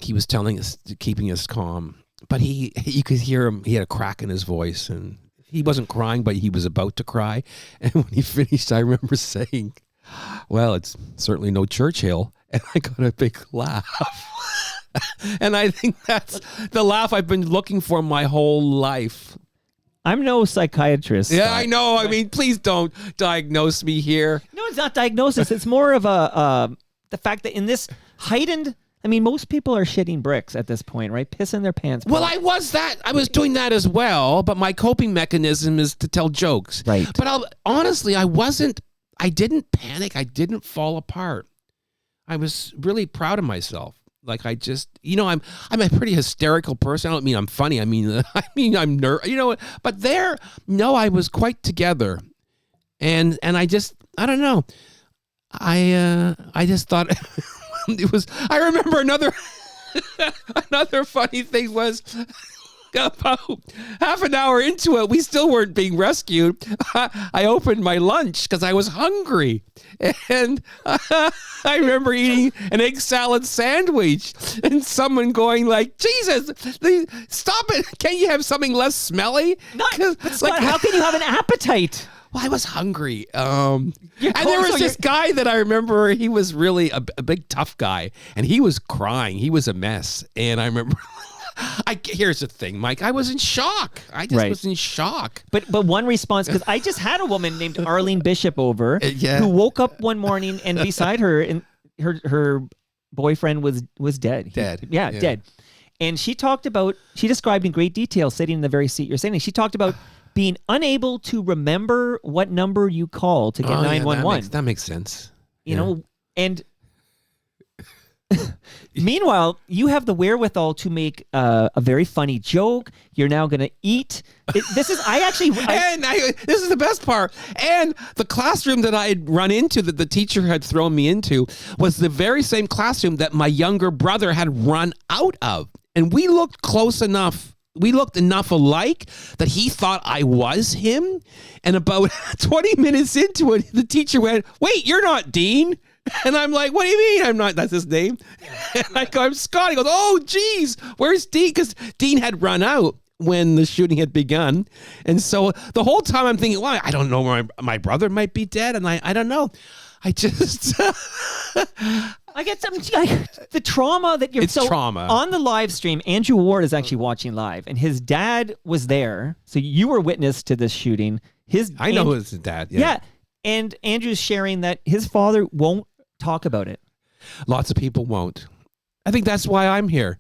he was telling us, keeping us calm. But you could hear him, he had a crack in his voice, and he wasn't crying, but he was about to cry. And when he finished, I remember saying, "Well, it's certainly no Churchill." And I got a big laugh. And I think that's the laugh I've been looking for my whole life. I'm no psychiatrist. Yeah, I know. I mean, please don't diagnose me here. No, it's not diagnosis. It's more of the fact that in this heightened, I mean, most people are shitting bricks at this point, right? Pissing their pants. Well, I was doing that as well, but my coping mechanism is to tell jokes. Right. But honestly, I didn't panic. I didn't fall apart. I was really proud of myself. Like, I just, I'm a pretty hysterical person. I don't mean I'm funny. I mean I'm but I was quite together. And I don't know. I just thought it was, I remember another funny thing was, about half an hour into it, we still weren't being rescued. I opened my lunch because I was hungry. And I remember eating an egg salad sandwich and someone going like, "Jesus, stop it. Can't you have something less smelly?" Scott, how can you have an appetite? Well, I was hungry. And there was this guy that I remember, he was really a big tough guy, and he was crying. He was a mess. And I remember... here's the thing, Mike. I was in shock. I just was in shock. But one response, because I just had a woman named Arlene Bishop over who woke up one morning and beside her, and her boyfriend was dead. Dead. Dead. And she described in great detail, sitting in the very seat you're sitting. She talked about being unable to remember what number you call to get 911. That makes sense. You know, and Meanwhile, you have the wherewithal to make a very funny joke. You're now going to eat. This is this is the best part. And the classroom that I had run into, that the teacher had thrown me into, was the very same classroom that my younger brother had run out of. And we looked close enough. We looked enough alike that he thought I was him. And about 20 minutes into it, the teacher went, "Wait, you're not Dean." And I'm like, "What do you mean I'm not?" That's his name. And I go, "I'm Scott." He goes, "Oh, geez, where's Dean?" Because Dean had run out when the shooting had begun. And so the whole time I'm thinking, well, I don't know where my brother might be dead. And I don't know. I just... I get the trauma that you're... It's trauma. On the live stream, Andrew Ward is actually watching live, and his dad was there. So you were witness to this shooting. I know his dad. Yeah. And Andrew's sharing that his father won't talk about it. Lots of people won't. I think that's why I'm here.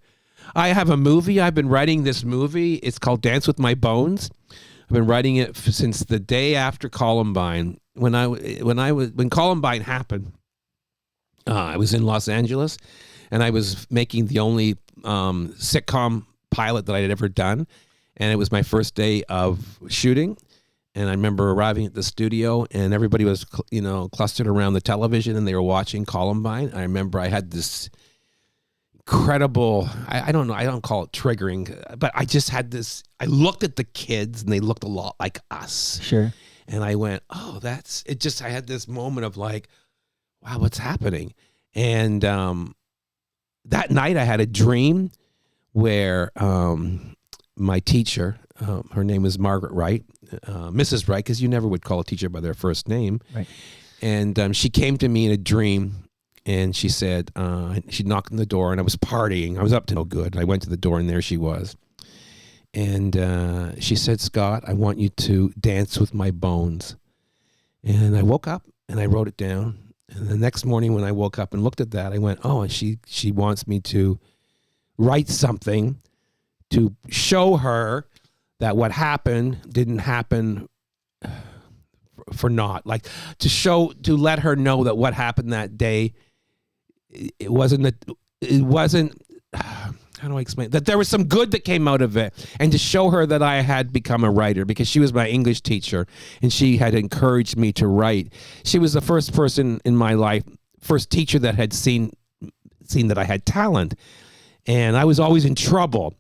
I have a movie. I've been writing this movie. It's called Dance with My Bones. I've been writing it since the day after Columbine. When Columbine happened, I was in Los Angeles, and I was making the only sitcom pilot that I had ever done, and it was my first day of shooting. And I remember arriving at the studio, and everybody was, clustered around the television, and they were watching Columbine. I remember I had this incredible, I don't know, I don't call it triggering, but I just had this, I looked at the kids, and they looked a lot like us. Sure. And I went, oh, I had this moment of like, wow, what's happening? And that night I had a dream where my teacher, her name was Margaret Wright, Mrs. Wright, because you never would call a teacher by their first name. Right. And she came to me in a dream, and she said, she knocked on the door, and I was partying. I was up to no good. I went to the door, and there she was. And she said, "Scott, I want you to dance with my bones." And I woke up, and I wrote it down. And the next morning when I woke up and looked at that, I went, oh, and she wants me to write something to show her that what happened didn't happen for naught. Like to let her know that what happened that day, it wasn't, how do I explain that there was some good that came out of it, and to show her that I had become a writer, because she was my English teacher and she had encouraged me to write. She was the first person in my life, first teacher that had seen that I had talent, and I was always in trouble,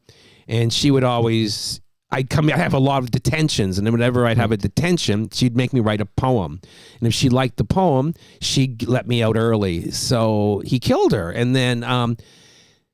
and she would always, I have a lot of detentions, and then whenever I'd have a detention, she'd make me write a poem. And if she liked the poem, she'd let me out early. So he killed her. And then,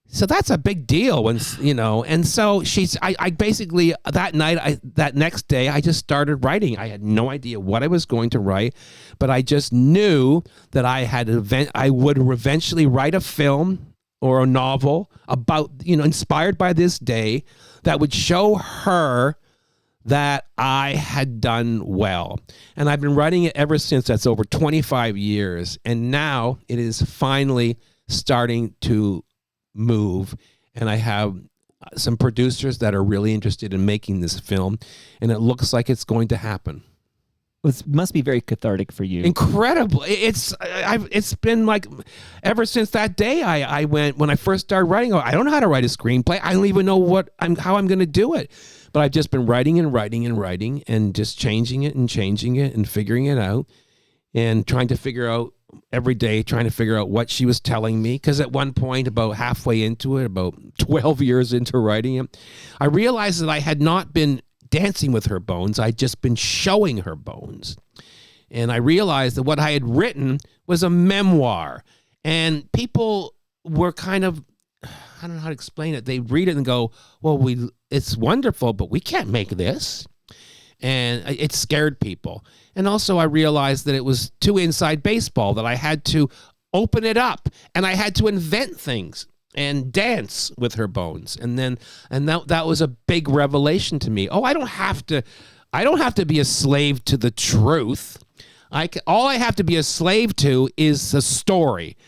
so that's a big deal when, and so I basically, that next day, I just started writing. I had no idea what I was going to write, but I just knew that I would eventually write a film or a novel about, inspired by this day, that would show her that I had done well. And I've been writing it ever since. That's over 25 years. And now it is finally starting to move. And I have some producers that are really interested in making this film. And it looks like it's going to happen. It must be very cathartic for you. Incredible. It's been like, ever since that day, I went, when I first started writing, I don't know how to write a screenplay. I don't even know how I'm going to do it. But I've just been writing and writing and writing, and just changing it and figuring it out, and trying to figure out every day, what she was telling me. Because at one point, about halfway into it, about 12 years into writing it, I realized that I had not been dancing with her bones. I'd just been showing her bones. And I realized that what I had written was a memoir. And people were kind of, I don't know how to explain it. They read it and go, well, it's wonderful, but we can't make this. And it scared people. And also I realized that it was too inside baseball, that I had to open it up, and I had to invent things and dance with her bones. And that was a big revelation to me. Oh, I don't have to be a slave to the truth. All I have to be a slave to is the story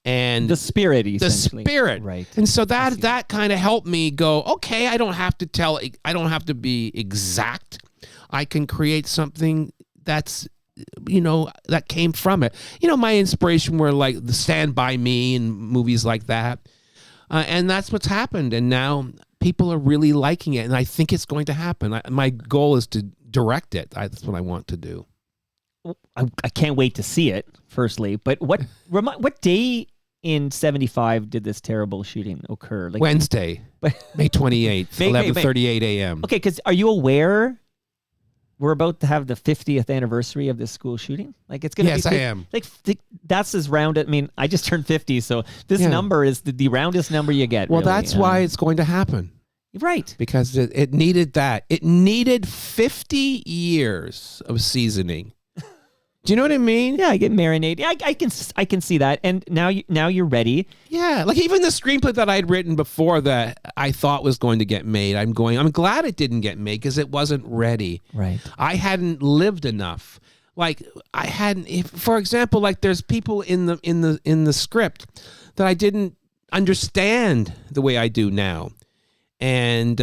and the spirit, essentially. The spirit. Right. And so that kind of helped me go, okay, I don't have to be exact. I can create something that's that came from it. My inspiration were like the Stand By Me and movies like that. And that's what's happened. And now people are really liking it. And I think it's going to happen. My goal is to direct it. That's what I want to do. I can't wait to see it, firstly. But what day in 75 did this terrible shooting occur? Like Wednesday, May 28th, 11:38 a.m. Okay, because are you aware we're about to have the 50th anniversary of this school shooting? Like it's going to be... Yes, I am. Like that's as round... I mean, I just turned 50, so this number is the roundest number you get. Well, really. that's why it's going to happen. Right. Because it needed that. It needed 50 years of seasoning. Do you know what I mean? Yeah, I get marinated. I can see that. And now you're ready. Yeah, like even the screenplay that I'd written before that I thought was going to get made, I'm glad it didn't get made because it wasn't ready. Right. I hadn't lived enough. Like I hadn't. For example, like there's people in the script that I didn't understand the way I do now. And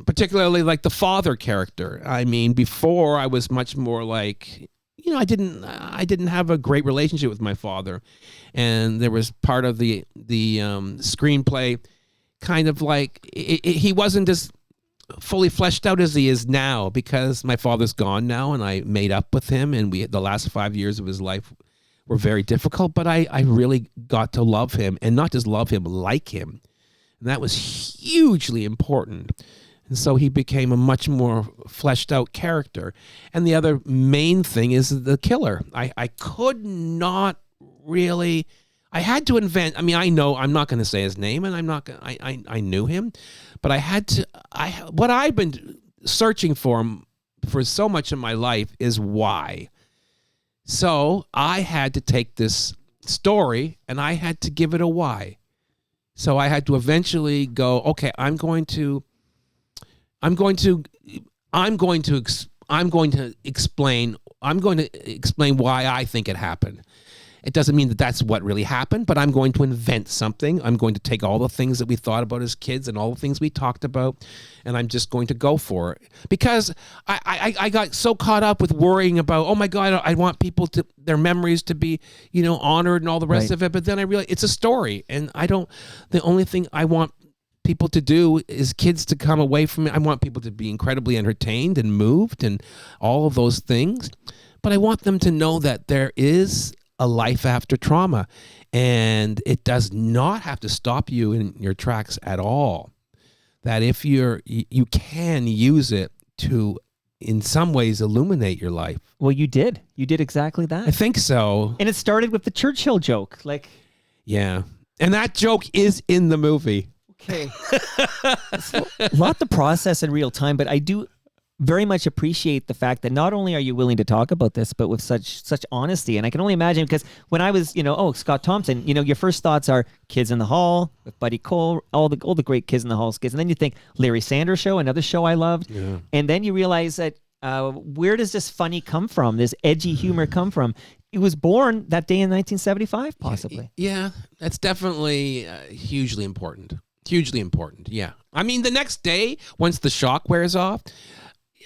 particularly like the father character. I mean, before I was much more like, I didn't have a great relationship with my father, and there was part of the screenplay, kind of like he wasn't as fully fleshed out as he is now because my father's gone now, and I made up with him, and the last 5 years of his life were very difficult. But I really got to love him, and not just love him, like him. And that was hugely important. And so he became a much more fleshed out character. And the other main thing is the killer. I could not really, I had to invent, I'm not going to say his name, and I knew him, but what I've been searching for so much of my life is why. So I had to take this story and I had to give it a why. So I had to eventually go, okay, I'm going to explain why I think it happened. It doesn't mean that that's what really happened, but I'm going to invent something. I'm going to take all the things that we thought about as kids and all the things we talked about, and I'm just going to go for it. Because I got so caught up with worrying about, oh my God, I want people to, their memories to be, honored and all the rest of it. But then I realized it's a story, and the only thing I want people to do is kids to come away from it. I want people to be incredibly entertained and moved and all of those things. But I want them to know that there is a life after trauma, and it does not have to stop you in your tracks at all. That if you can use it to, in some ways, illuminate your life. Well, you did exactly that. I think so. And it started with the Churchill joke. Yeah. And that joke is in the movie. Okay. It's a lot to process in real time, but I do very much appreciate the fact that not only are you willing to talk about this, but with such honesty. And I can only imagine, because when I was, Scott Thompson, your first thoughts are Kids in the Hall with Buddy Cole, all the great Kids in the Hall skits. And then you think Larry Sanders Show, another show I loved. Yeah. And then you realize that where does this funny come from? This edgy humor come from? It was born that day in 1975, possibly. Yeah, that's definitely hugely important. Hugely important, yeah. I mean, the next day, once the shock wears off,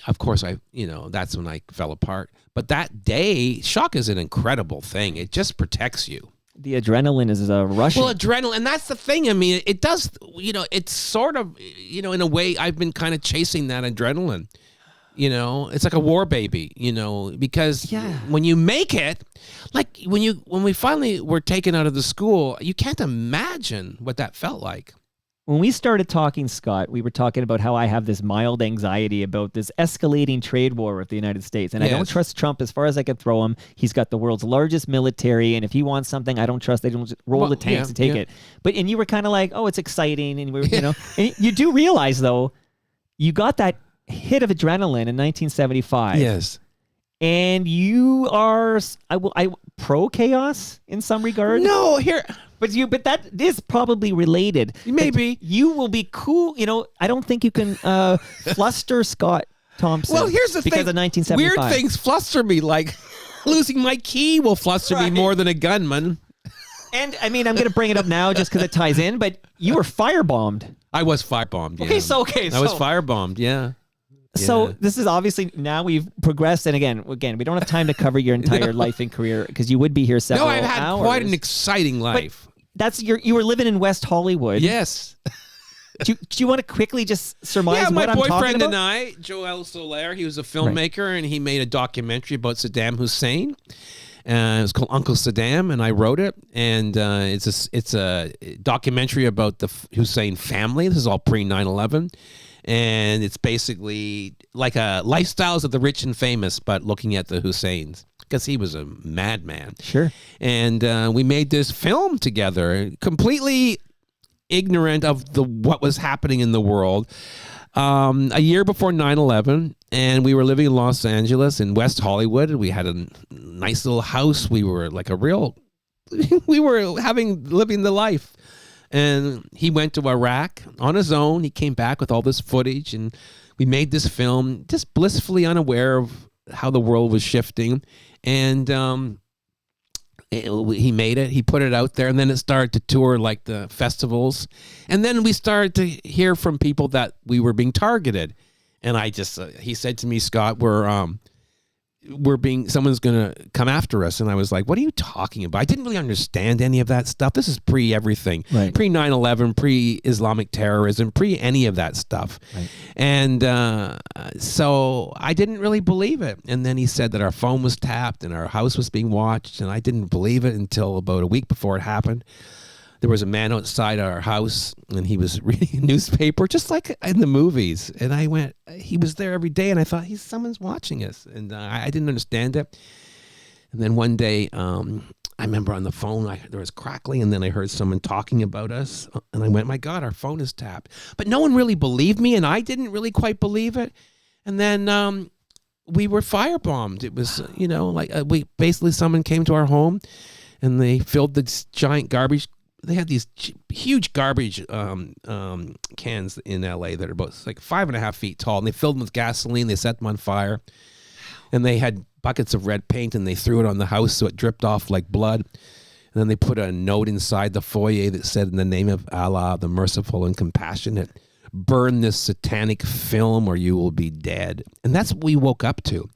of course, that's when I fell apart. But that day, shock is an incredible thing. It just protects you. The adrenaline is rushing. Well, adrenaline, and that's the thing. I mean, it does, it's sort of, in a way, I've been kind of chasing that adrenaline. It's like a war baby, because when you make it, like when we finally were taken out of the school, you can't imagine what that felt like. When we started talking, Scott, we were talking about how I have this mild anxiety about this escalating trade war with the United States. And I don't trust Trump as far as I can throw him. He's got the world's largest military. And if he wants something, I don't trust they don't roll the tanks to take it. And you were kind of like, oh, it's exciting. And we were, and you do realize, though, you got that hit of adrenaline in 1975. Yes. And you are I pro chaos in some regard. No, here... But that is probably related. Maybe. You will be cool. I don't think you can fluster Scott Thompson. Well, here's the thing. Because of 1975. Weird things fluster me, like losing my key will fluster me more than a gunman. And, I'm going to bring it up now just because it ties in, but you were firebombed. I was firebombed, yeah. Okay, so... I was firebombed, yeah. So this is obviously, now we've progressed, and again, we don't have time to cover your entire life and career because you would be here several hours. No, I've had quite an exciting life. But you were living in West Hollywood. Yes. Do you want to quickly just surmise what I'm talking about? Yeah, my boyfriend and I, Joel Soler, he was a filmmaker, and he made a documentary about Saddam Hussein. It was called Uncle Saddam, and I wrote it. And it's a documentary about the Hussein family. This is all pre 9/11, and it's basically like a lifestyles of the rich and famous, but looking at the Husseins because he was a madman. Sure. And we made this film together, completely ignorant of what was happening in the world. A year before 9/11, and we were living in Los Angeles in West Hollywood. We had a nice little house. We were like we were living the life. And he went to Iraq on his own. He came back with all this footage, and we made this film just blissfully unaware of how the world was shifting. And he made it, he put it out there, and then it started to tour like the festivals. And then we started to hear from people that we were being targeted. And I just, he said to me, Scott, someone's going to come after us. And I was like, what are you talking about? I didn't really understand any of that stuff. This is pre everything, right. Pre 9/11, pre Islamic terrorism, pre any of that stuff. Right. And so I didn't really believe it. And then he said that our phone was tapped and our house was being watched. And I didn't believe it until about a week before it happened. There was a man outside our house, and he was reading a newspaper, just like in the movies. And I went, he was there every day, and I thought, someone's watching us. And I didn't understand it. And then one day, I remember on the phone, there was crackling, and then I heard someone talking about us. And I went, my God, our phone is tapped. But no one really believed me, and I didn't really quite believe it. And then we were firebombed. It was, basically someone came to our home, and they filled the giant garbage. They had these huge garbage cans in LA that are about 5.5 feet tall, and they filled them with gasoline. They set them on fire, and they had buckets of red paint, and they threw it on the house so it dripped off like blood. And then they put a note inside the foyer that said, in the name of Allah, the merciful and compassionate, burn this satanic film or you will be dead. And that's what we woke up to.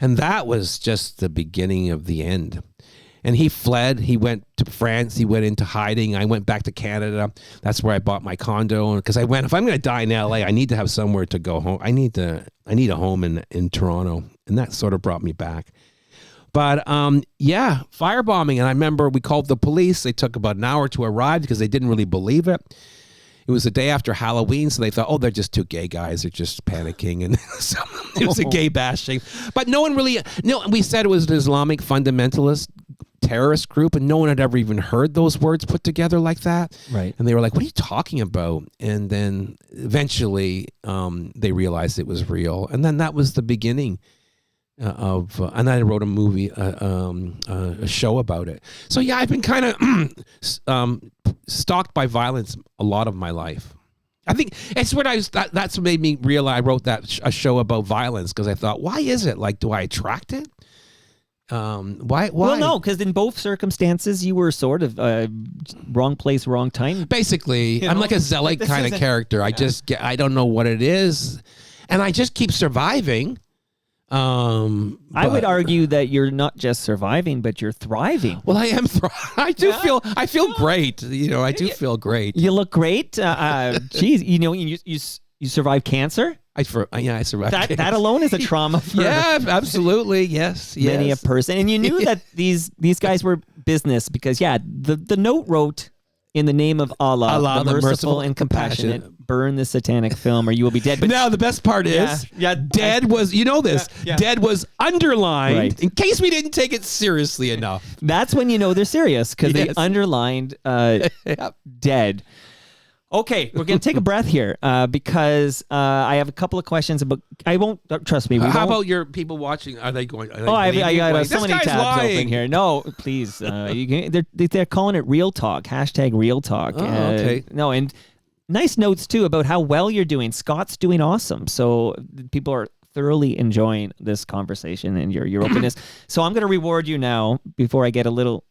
And that was just the beginning of the end. And he fled. He went to France. He went into hiding. I went back to Canada. That's where I bought my condo. Because I went, if I'm going to die in LA, I need to have somewhere to go home. I need a home in Toronto. And that sort of brought me back. But firebombing. And I remember we called the police. They took about an hour to arrive because they didn't really believe it. It was the day after Halloween, so they thought, they're just two gay guys. They're just panicking. And so it was a gay bashing. But no one really, we said it was an Islamic fundamentalist terrorist group, and no one had ever even heard those words put together like that. Right. And they were like, what are you talking about? And then eventually they realized it was real. And then that was the beginning and I wrote a movie, a show about it. So yeah, I've been kind of stalked by violence a lot of my life. I think it's what that's what made me realize I wrote a show about violence, because I thought, why is it? Like, do I attract it? Why? Well, no, because in both circumstances you were sort of wrong place, wrong time. Basically, I'm like a zealot kind of character. Yeah. I don't know what it is, and I just keep surviving. I would argue that you're not just surviving, but you're thriving. Well, I am. I feel great. I do feel great. You look great. Geez, you survived cancer. I survived cancer. That alone is a trauma for absolutely. Yes. Many a person. And you knew that these guys were business because the note wrote, in the name of Allah, the merciful and compassionate, burn the satanic film or you will be dead. But now the best part is, dead was, dead was underlined in case we didn't take it seriously enough. That's when you know they're serious, because they underlined dead. Okay, we're going to take a breath here because I have a couple of questions about. I won't trust me. How about your people watching? Are they going? I got so many tabs open here. No, please. They're calling it real talk. Hashtag real talk. Okay. No, and nice notes too about how well you're doing. Scott's doing awesome. So people are thoroughly enjoying this conversation and your openness. So I'm going to reward you now before I get a little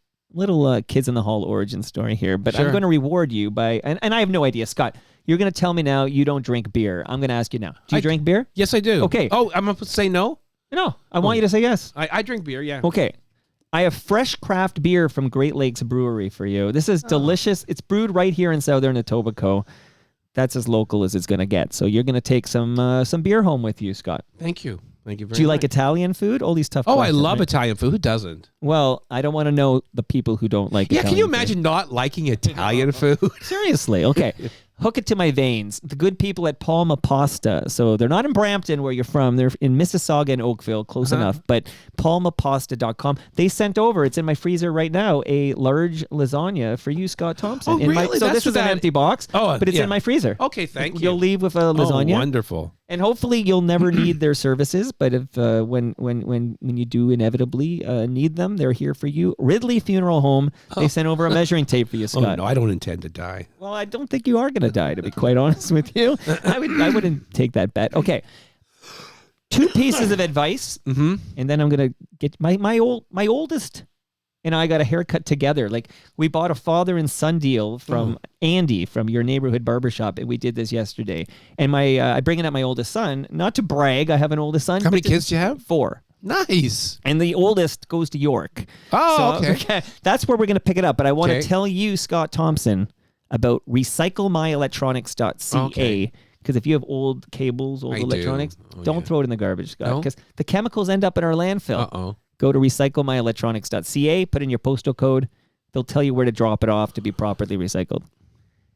Kids in the Hall origin story here, but sure. I'm going to reward you by, and I have no idea, Scott, You're going to tell me now you don't drink beer. I'm going to ask you now. Do you drink beer? Yes, I do. Okay. Oh, I'm going to say no? No, I want you to say yes. I drink beer, yeah. Okay. I have fresh craft beer from Great Lakes Brewery for you. This is delicious. It's brewed right here in Southern Etobicoke. That's as local as it's going to get. So you're going to take some beer home with you, Scott. Thank you. Thank you very much. Do you like Italian food? All these tough Oh, I questions, love right? Italian food. Who doesn't? Well, I don't want to know the people who don't like Italian Can you food. imagine not liking Italian food? Seriously. Okay. Hook it to my veins. The good people at Palma Pasta. So they're not in Brampton where you're from. They're in Mississauga and Oakville, close enough. But palmapasta.com. They sent over, it's in my freezer right now, a large lasagna for you, Scott Thompson. Oh, really? So this is an empty box, but it's yeah. in my freezer. Okay, thank you. You'll leave with a lasagna. Oh, wonderful. And hopefully you'll never need their services, but if when you do inevitably need them, they're here for you. Ridley Funeral Home, they sent over a measuring tape for you, Scott. Oh, no, I don't intend to die. Well, I don't think you are going to die, to be quite honest with you. I wouldn't take that bet. Okay. 2 pieces of advice, and then I'm going to get my oldest and I got a haircut together. Like, we bought a father and son deal from Andy from your neighborhood barbershop, and we did this yesterday. And I bring in up my oldest son, not to brag, I have an oldest son. How many kids do you have? 4. Nice. And the oldest goes to York. Oh, So, okay. That's where we're going to pick it up. But I want to Okay. tell you, Scott Thompson, about recyclemyelectronics.ca. Okay. Because if you have old cables, old I do. electronics, Oh, don't yeah. throw it in the garbage, Scott. No? Because the chemicals end up in our landfill. Uh-oh. Go to recyclemyelectronics.ca, put in your postal code. They'll tell you where to drop it off to be properly recycled.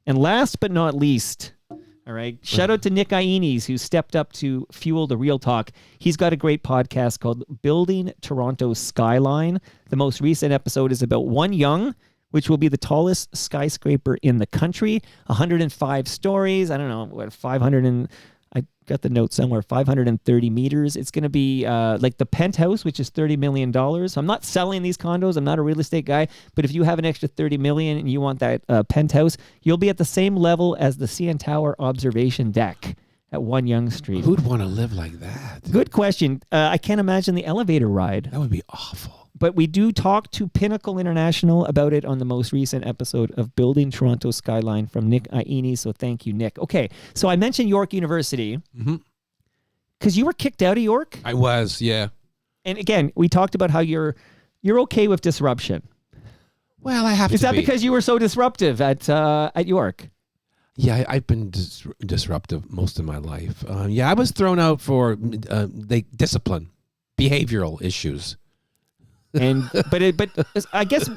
And last but not least, all right, shout out to Nick Iones, who stepped up to fuel the real talk. He's got a great podcast called Building Toronto's Skyline. The most recent episode is about One Young, which will be the tallest skyscraper in the country. 105 stories. I don't know, what, 500 and... I got the note somewhere, 530 meters. It's going to be like the penthouse, which is $30 million. I'm not selling these condos. I'm not a real estate guy. But if you have an extra $30 million and you want that penthouse, you'll be at the same level as the CN Tower observation deck at 1 Yonge Street. Who'd want to live like that? Good question. I can't imagine the elevator ride. That would be awful. But we do talk to Pinnacle International about it on the most recent episode of Building Toronto Skyline from Nick Iones. So thank you, Nick. Okay, so I mentioned York University because you were kicked out of York. I was, yeah. And again, we talked about how you're okay with disruption. Well, I have Is to that be. because you were so disruptive at York? Yeah, I've been disruptive most of my life. I was thrown out for discipline, behavioral issues. And but I guess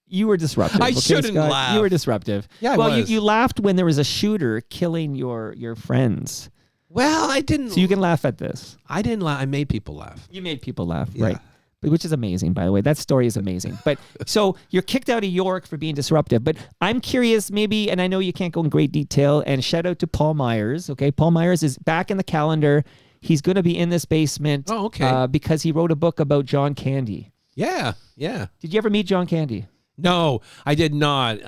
you were disruptive. I shouldn't Scott? laugh. You were disruptive. Yeah, I well, was. You laughed when there was a shooter killing your friends. Well, I didn't. So you can laugh at this. I didn't laugh. I made people laugh. You made people laugh, Yeah. right? Which is amazing, by the way. That story is amazing. But so you're kicked out of York for being disruptive. But I'm curious, maybe, and I know you can't go in great detail, and shout out to Paul Myers. Okay, Paul Myers is back in the calendar. He's going to be in this basement. Oh, okay. Because he wrote a book about John Candy. Yeah. Did you ever meet John Candy? No, I did not.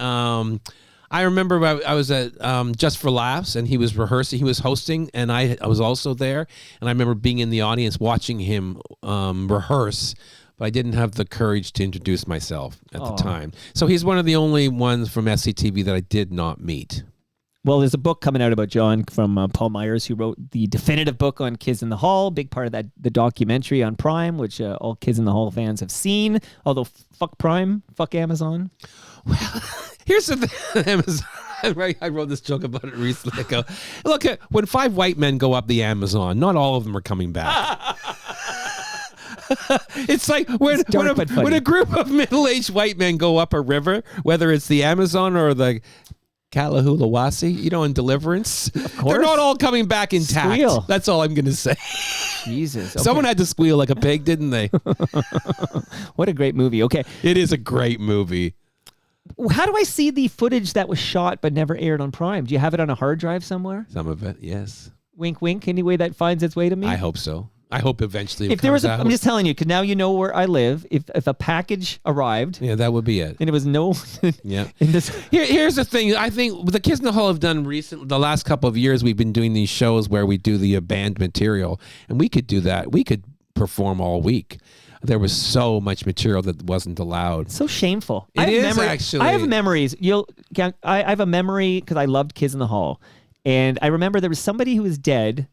I remember I was at Just for Laughs, and he was rehearsing. He was hosting, and I was also there. And I remember being in the audience watching him rehearse, but I didn't have the courage to introduce myself at the time. So he's one of the only ones from SCTV that I did not meet. Well, there's a book coming out about John from Paul Myers, who wrote the definitive book on Kids in the Hall, big part of the documentary on Prime, which all Kids in the Hall fans have seen. Although, fuck Prime, fuck Amazon. Well, here's the thing. Amazon, right? I wrote this joke about it recently. I go, look, when 5 white men go up the Amazon, not all of them are coming back. It's like when a group of middle-aged white men go up a river, whether it's the Amazon or the Kalahulawasi, in Deliverance, they're not all coming back intact. Squeal. That's all I'm going to say. Jesus. Okay. Someone had to squeal like a pig, didn't they? What a great movie. Okay. It is a great movie. How do I see the footage that was shot but never aired on Prime? Do you have it on a hard drive somewhere? Some of it, yes. Wink, wink. Any way that finds its way to me? I hope so. I hope eventually If there was, out. I'm just telling you, because now you know where I live. If a package arrived Yeah, that would be it. and it was no, Yeah. in this, Here's the thing. I think the Kids in the Hall have done the last couple of years, we've been doing these shows where we do the banned material, and we could do that. We could perform all week. there was so much material that wasn't allowed. So shameful. It is actually. I have memories. I have a memory because I loved Kids in the Hall, and I remember there was somebody who was dead,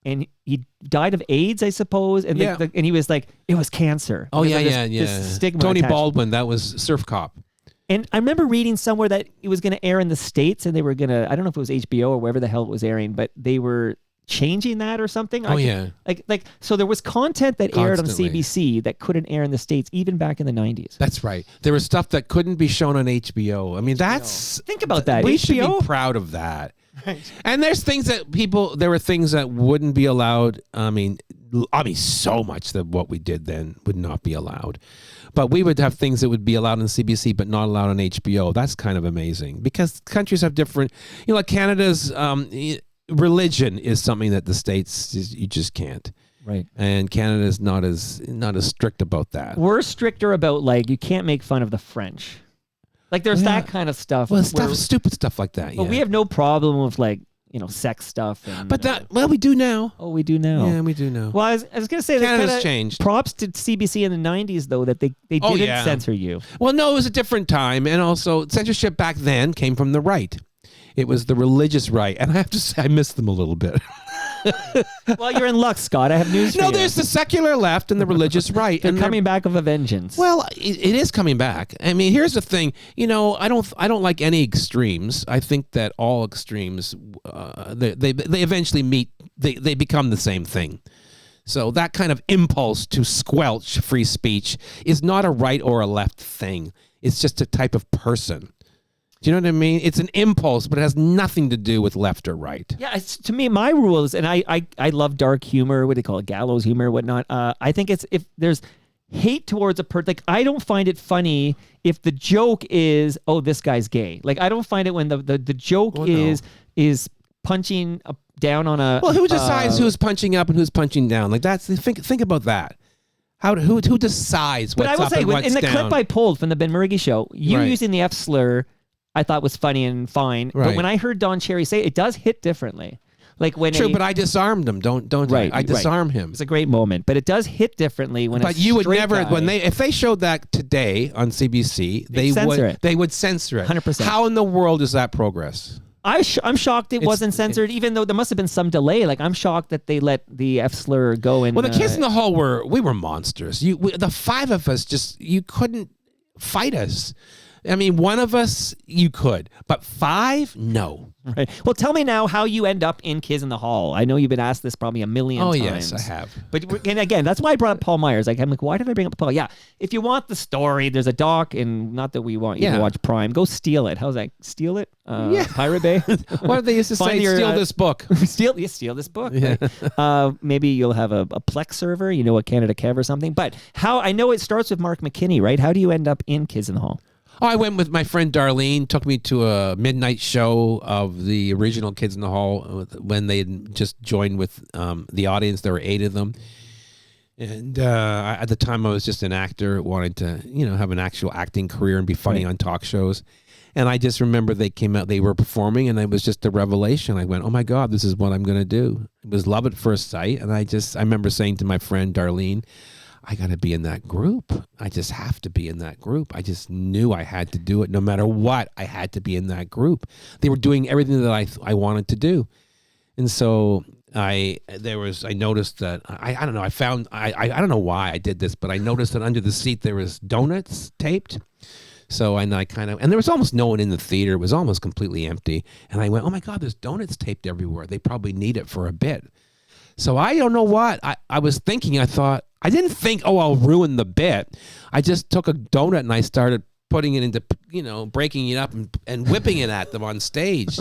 and he died of AIDS, I suppose, and and he was like, it was cancer. Oh Because yeah, of yeah. this stigma Tony attached. Baldwin, that was Surf Cop. And I remember reading somewhere that it was going to air in the States, and they were going to, I don't know if it was HBO or wherever the hell it was airing, but they were changing that or something. Oh, yeah. So there was content that aired on Constantly. CBC that couldn't air in the States, even back in the 90s. That's right. There was stuff that couldn't be shown on HBO. I mean, that's... Think about that. We should HBO? be proud of that. And there's things that there were things that wouldn't be allowed. I mean, so much that what we did then would not be allowed. But we would have things that would be allowed on CBC but not allowed on HBO. That's kind of amazing because countries have different, like Canada's religion is something that the States, you just can't. Right. And Canada is not as strict about that. We're stricter about, like, you can't make fun of the French. Like, there's that kind of stuff. Well, stupid stuff like that. But we have no problem with, like, sex stuff. And, but we do now. Oh, we do now. Yeah, we do now. Well, I was going to say Canada's changed. Props to CBC in the 90s, though, that they didn't censor you. Well, no, it was a different time. And also, censorship back then came from the right. It was the religious right. And I have to say, I miss them a little bit. Well, you're in luck, Scott. I have news for you. No, there's the secular left and the religious right. They're coming back with a vengeance. Well, it is coming back. I mean, here's the thing. I don't like any extremes. I think that all extremes, they eventually meet. They become the same thing. So that kind of impulse to squelch free speech is not a right or a left thing. It's just a type of person. Do you know what I mean? It's an impulse, but it has nothing to do with left or right. Yeah, to me, my rule is, and I love dark humor, what do they call it, gallows humor, whatnot. I think it's if there's hate towards a person, like I don't find it funny if the joke is, oh, this guy's gay. Like I don't find it when the joke is punching down on a. Well, who decides who's punching up and who's punching down? Like that's think about that. Who decides what's up and what's down? But I will say, in the clip I pulled from the Ben Murgy show, you using the F slur, I thought was funny and fine. Right. But when I heard Don Cherry say it, does hit differently. Like when but I disarmed him. Don't I disarm him. It's a great moment, but it does hit differently when. But you would never if they showed that today on CBC, they would censor it. 100%. How in the world is that progress? I'm shocked it wasn't censored, even though there must have been some delay. Like I'm shocked that they let the F slur go. And well, the kids in the hall were monsters. The five of us you couldn't fight us. I mean, one of us you could, but five, no. Right. Well, tell me now how you end up in Kids in the Hall. I know you've been asked this probably a million times. Oh, yes, I have. But and again, that's why I brought up Paul Myers. I'm like, why did I bring up Paul? Yeah, if you want the story, there's a doc, and not that we want you to watch Prime. Go steal it. How's that? Steal it? Pirate Bay? What did they used to say? Steal this book. Steal this book. Yeah. Right? Maybe you'll have a Plex server, a Canada Kev or something. But I know it starts with Mark McKinney, right? How do you end up in Kids in the Hall? Oh, I went with my friend Darlene, took me to a midnight show of the original Kids in the Hall when they had just joined with the audience. There were 8 of them. And at the time, I was just an actor, wanted to, have an actual acting career and be funny on talk shows. And I just remember they came out, they were performing, and it was just a revelation. I went, oh, my God, this is what I'm going to do. It was love at first sight. And I remember saying to my friend Darlene, I got to be in that group. I just have to be in that group. I just knew I had to do it. No matter what, I had to be in that group. They were doing everything that I wanted to do. And so I noticed that, I don't know, I don't know why I did this, but I noticed that under the seat there was donuts taped. So and there was almost no one in the theater. It was almost completely empty. And I went, oh my God, there's donuts taped everywhere. They probably need it for a bit. So I don't know what. I was thinking, I didn't think, oh, I'll ruin the bit. I just took a donut and I started putting it into, breaking it up and whipping it at them on stage.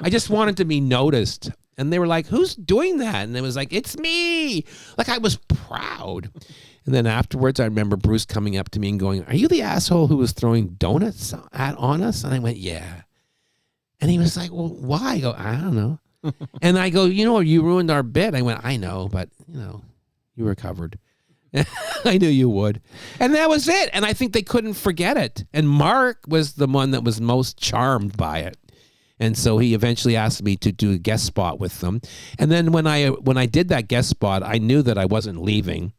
I just wanted to be noticed. And they were like, who's doing that? And it was like, it's me. Like I was proud. And then afterwards, I remember Bruce coming up to me and going, are you the asshole who was throwing donuts on us? And I went, yeah. And he was like, well, why? I go, I don't know. And I go, you ruined our bit. I went, I know, but, you recovered. I knew you would. And that was it. And I think they couldn't forget it. And Mark was the one that was most charmed by it. And so he eventually asked me to do a guest spot with them. And then when I did that guest spot, I knew that I wasn't leaving.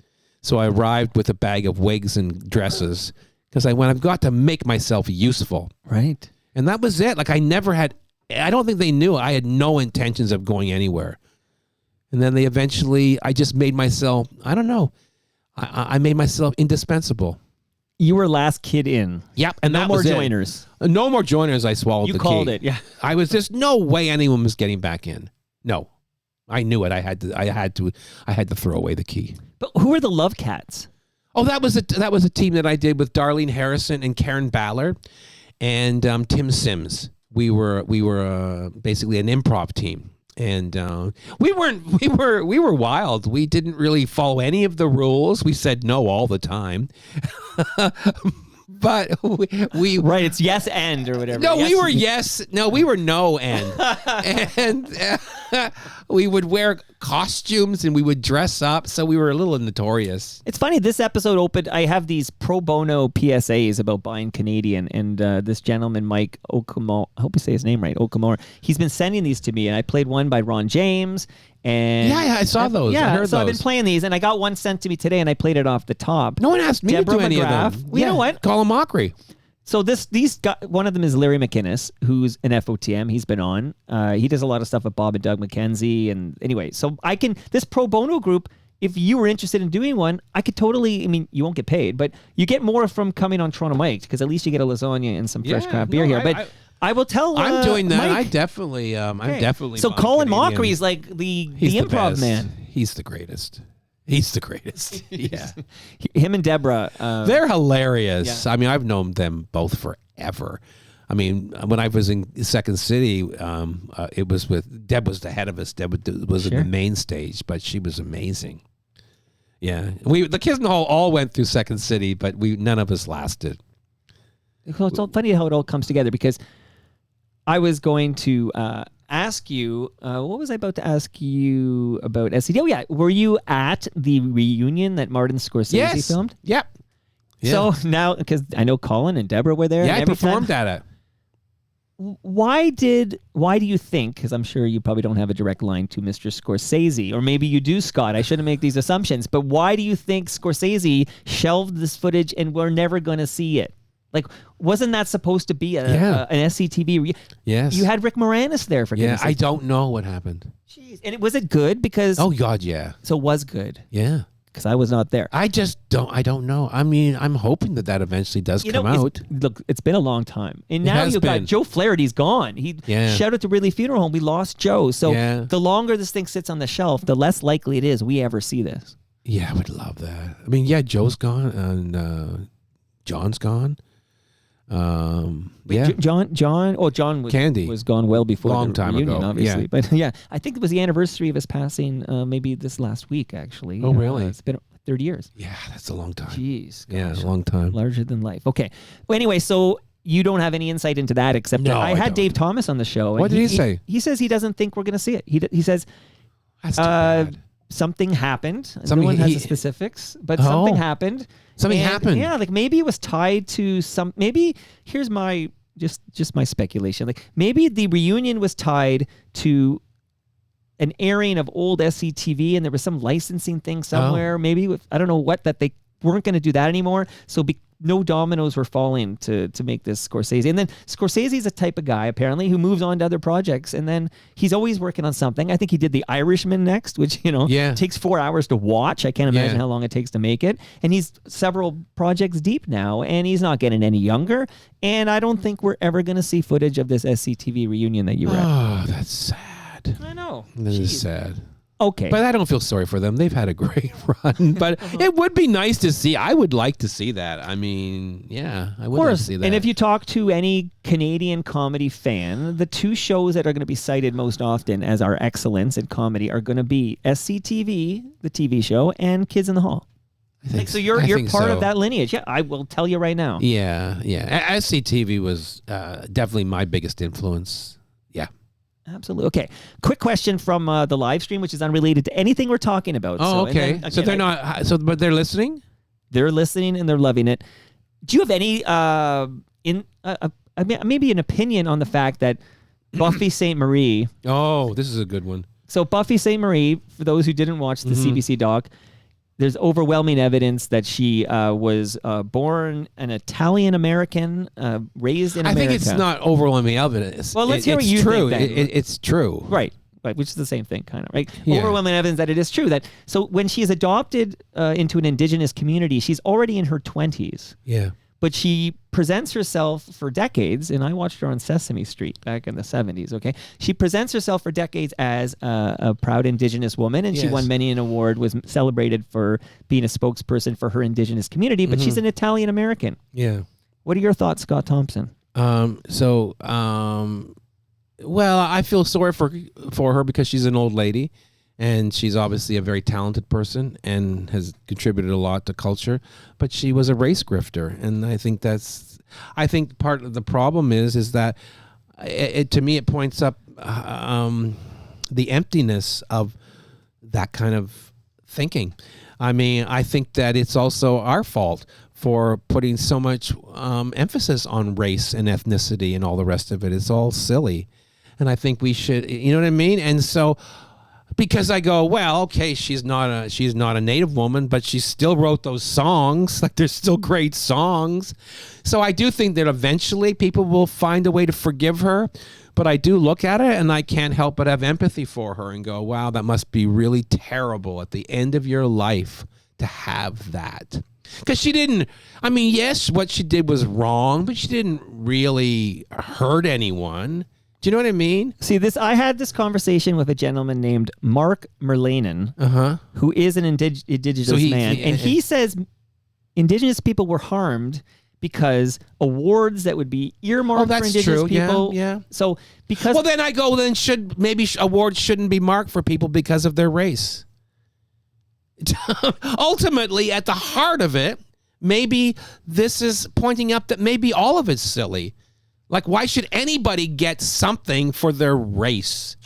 So I arrived with a bag of wigs and dresses because I've got to make myself useful. Right. And that was it. Like I don't think they knew. I had no intentions of going anywhere. And then I just made myself, I don't know. I made myself indispensable. You were last kid in. Yep. And no more joiners. No more joiners. I swallowed the key. You called it. Yeah. I was just no way anyone was getting back in. No. I knew it. I had to throw away the key. But who are the Love Cats? Oh, that was a team that I did with Darlene Harrison and Karen Ballard and Tim Sims. We were basically an improv team. And we were wild. We didn't really follow any of the rules. We said no all the time. But we right, it's yes and or whatever. No, yes. we were yes. No, we were no and. And we would wear costumes and we would dress up. So we were a little notorious. It's funny, this episode opened, I have these pro bono PSAs about buying Canadian. And this gentleman, Mike Okamore, I hope I say his name right, Okamore, he's been sending these to me. And I played one by Ron James. And yeah, I saw those. Yeah, I heard so those. I've been playing these, and I got one sent to me today, and I played it off the top. No one asked me Deborah to do any McGrath. of them. Well, you know what? Call them mockery. So one of them is Larry McInnes, who's an FOTM. He's been on. He does a lot of stuff with Bob and Doug McKenzie, and anyway, so this pro bono group. If you were interested in doing one, I could totally. I mean, you won't get paid, but you get more from coming on Toronto Mike because at least you get a lasagna and some fresh craft beer here. But I will tell. I'm doing that. Mike. I'm definitely. So buying Colin Canadian. Mockery is like the improv best. man. He's the greatest. He's the greatest. Yeah. Him and Deborah. They're hilarious. Yeah. I mean, I've known them both forever. I mean, when I was in Second City, it was with Deb was the head of us. Deb was in the main stage, but she was amazing. Yeah, the kids in the hall all went through Second City, but none of us lasted. Well, it's all funny how it all comes together because I was going to ask you, what was I about to ask you about SCD? Oh yeah, were you at the reunion that Martin Scorsese filmed? Yep. Yeah. So now, because I know Colin and Deborah were there. Yeah, and I performed at it. Why do you think, because I'm sure you probably don't have a direct line to Mr. Scorsese, or maybe you do, Scott, I shouldn't make these assumptions, but why do you think Scorsese shelved this footage and we're never going to see it? Like, wasn't that supposed to be an SCTV? Yes. You had Rick Moranis there, for goodness I sake. don't know what happened. Jeez. And was it good? Because Oh, God, yeah. So it was good. Yeah. Because I was not there. I don't know. I mean, I'm hoping that eventually does come out. Look, it's been a long time. And now you've got Joe Flaherty's gone. Shout out to Ridley Funeral Home. We lost Joe. So the longer this thing sits on the shelf, the less likely it is we ever see this. Yeah, I would love that. I mean, yeah, Joe's gone and John's gone. John was Candy was gone well before long the time reunion, ago. obviously. Yeah. But yeah, I think it was the anniversary of his passing maybe this last week, actually. Oh, really? It's been 30 years. Yeah, that's a long time. Jeez. Yeah, gosh. a long time. Larger than life. Okay. Well, anyway, so you don't have any insight into that except No, I had don't. Dave Thomas on the show. What did he say? He says he doesn't think we're going to see it. He says That's too bad. something happened. Something no one has the specifics, but something happened. Something happened. Yeah, like maybe it was tied to some. Maybe here's my just my speculation. Like maybe the reunion was tied to an airing of old SCTV, and there was some licensing thing somewhere. Maybe I don't know what that they weren't going to do that anymore. So no dominoes were falling to make this Scorsese. And then Scorsese's the type of guy, apparently, who moves on to other projects. And then he's always working on something. I think he did The Irishman next, which, takes 4 hours to watch. I can't imagine how long it takes to make it. And he's several projects deep now, and he's not getting any younger. And I don't think we're ever going to see footage of this SCTV reunion that you were at. Oh, that's sad. I know. This is sad. Okay. But I don't feel sorry for them. They've had a great run. But it would be nice to see. I would like to see that. I mean, yeah, I would like to see that. And if you talk to any Canadian comedy fan, the two shows that are going to be cited most often as our excellence in comedy are going to be SCTV, the TV show, and Kids in the Hall. So you're part of that lineage. Yeah, I will tell you right now. Yeah. SCTV was definitely my biggest influence. Yeah. Absolutely. Okay. Quick question from the live stream, which is unrelated to anything we're talking about. Oh, okay. So they're not. But they're listening. They're listening and they're loving it. Do you have any maybe an opinion on the fact that Buffy St. Marie? Oh, this is a good one. So Buffy St. Marie, for those who didn't watch the CBC doc, there's overwhelming evidence that she was born an Italian American, raised in America. I think it's not overwhelming evidence. Well, let's hear what you true. think then. It's true. Right, which is the same thing, kind of, right? Yeah. Overwhelming evidence that it is true. That so when she is adopted into an indigenous community, she's already in her 20s. Yeah. But she presents herself for decades, and I watched her on Sesame Street back in the 70s, okay? She presents herself for decades as a proud Indigenous woman, and she won many an award, was celebrated for being a spokesperson for her Indigenous community, but she's an Italian American. Yeah. What are your thoughts, Scott Thompson? Well, I feel sorry for her because she's an old lady. And she's obviously a very talented person and has contributed a lot to culture, but she was a race grifter, and I think part of the problem is that to me it points up the emptiness of that kind of thinking. I mean, I think that it's also our fault for putting so much emphasis on race and ethnicity and all the rest of it. It's all silly, and I think we should, you know what I mean? And so. Because I go, well, okay, she's not a Native woman, but she still wrote those songs. Like, they're still great songs. So I do think that eventually people will find a way to forgive her. But I do look at it and I can't help but have empathy for her and go, wow, that must be really terrible at the end of your life to have that. Because she didn't, I mean, yes, what she did was wrong, but she didn't really hurt anyone. Do you know what I mean? See, I had this conversation with a gentleman named Mark Merlanen, who is an indigenous man, and he says Indigenous people were harmed because awards that would be earmarked for Indigenous people. Yeah. So because then I go, then maybe awards shouldn't be marked for people because of their race. Ultimately, at the heart of it, maybe this is pointing up that maybe all of it's silly. Like, why should anybody get something for their race?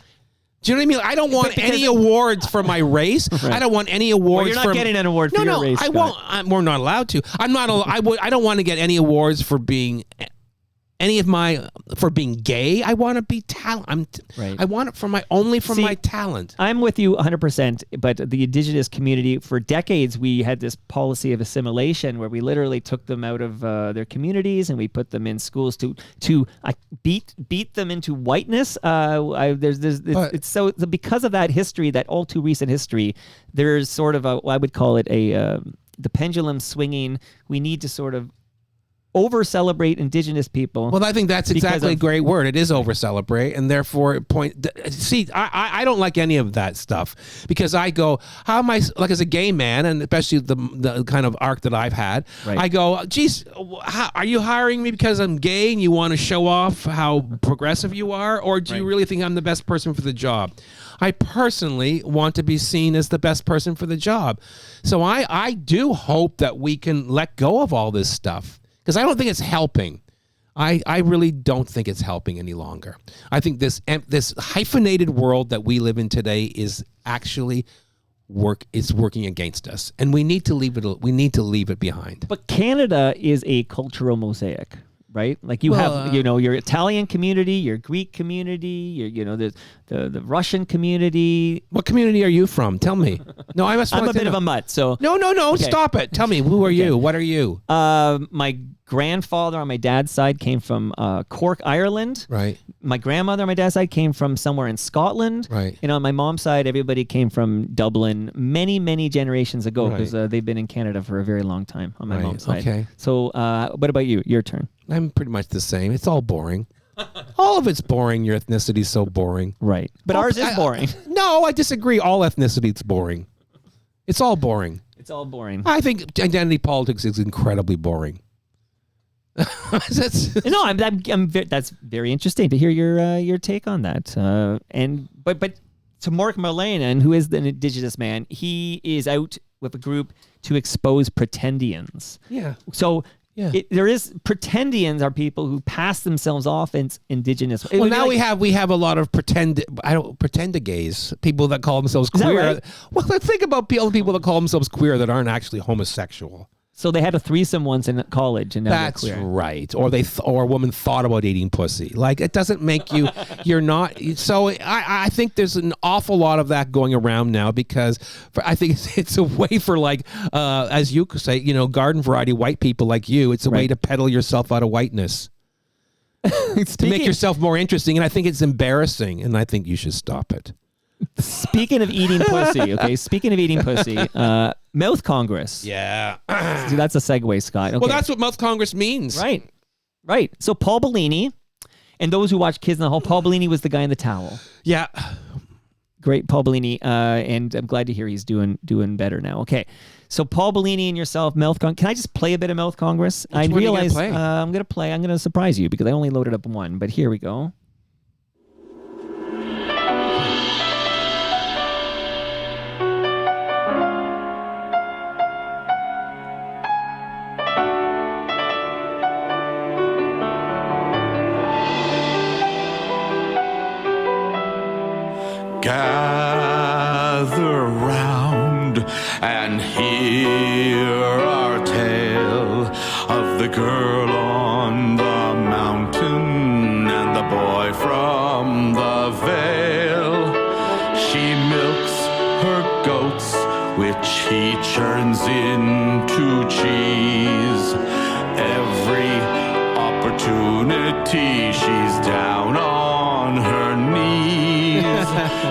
Do you know what I mean? I don't want any awards for my race. Right. I don't want any awards. Well, you're not getting an award for your race. I won't. We're not allowed to. I'm not. I don't want to get any awards for being for being gay. I want to be talent. I want it for my talent. I'm with you 100%. But the Indigenous community, for decades, we had this policy of assimilation where we literally took them out of their communities and we put them in schools to beat them into whiteness. So because of that history, that all too recent history, there's sort of I would call it the pendulum swinging. We need to sort of over-celebrate Indigenous people. Well, I think that's exactly a great word. It is over-celebrate, and therefore see, I don't like any of that stuff because I go, how am I, like as a gay man, and especially the kind of arc that I've had, I go, geez, are you hiring me because I'm gay and you want to show off how progressive you are, or do you really think I'm the best person for the job? I personally want to be seen as the best person for the job. So I do hope that we can let go of all this stuff. Because I don't think it's helping. I really don't think it's helping any longer. I think this hyphenated world that we live in today is actually working against us, and we need to leave it behind. But Canada is a cultural mosaic, right? Like you have, your Italian community, your Greek community, the Russian community. What community are you from? Tell me. No, I'm a bit of a mutt. So no. Okay. Stop it. Tell me, who are you? What are you? My grandfather on my dad's side came from Cork, Ireland. Right. My grandmother on my dad's side came from somewhere in Scotland. Right. On my mom's side, everybody came from Dublin many, many generations ago because they've been in Canada for a very long time on my mom's side. Okay. So what about you? Your turn. I'm pretty much the same. It's all boring. All of it's boring. Your ethnicity is so boring. Right. But ours is boring. No, I disagree. All ethnicity is boring. It's all boring. It's all boring. I think identity politics is incredibly boring. No, that's very interesting to hear your take on that. But to Mark Merlanen, who is an Indigenous man, he is out with a group to expose pretendians. Yeah. So there is pretendians are people who pass themselves off as Indigenous. Well, now we have a lot of pretend gays, people that call themselves queer. Right? Well, think about all the people that call themselves queer that aren't actually homosexual. So they had a threesome once in college, and now That's they're queer. right. Or or a woman thought about eating pussy. Like, it doesn't make you, you're not. So I think there's an awful lot of that going around now, because I think it's a way for, like, as you could say, you know, garden variety white people like you, it's a way to peddle yourself out of whiteness. To make yourself more interesting. And I think it's embarrassing, and I think you should stop it. Speaking of eating pussy, okay? Speaking of eating pussy, Mouth Congress. Yeah. See, that's a segue, Scott. Okay. Well, that's what Mouth Congress means. Right. Right. So Paul Bellini, and those who watch Kids in the Hall, Paul Bellini was the guy in the towel. Yeah. Great Paul Bellini, and I'm glad to hear he's doing better now. Okay. So Paul Bellini and yourself, Mouth Congress. Can I just play a bit of Mouth Congress? Which one are you gonna play? I'm going to surprise you, because I only loaded up one, but here we go. Gather round and hear our tale of the girl on the mountain and the boy from the vale. She milks her goats, which he churns into cheese. Every opportunity she's down on her knees.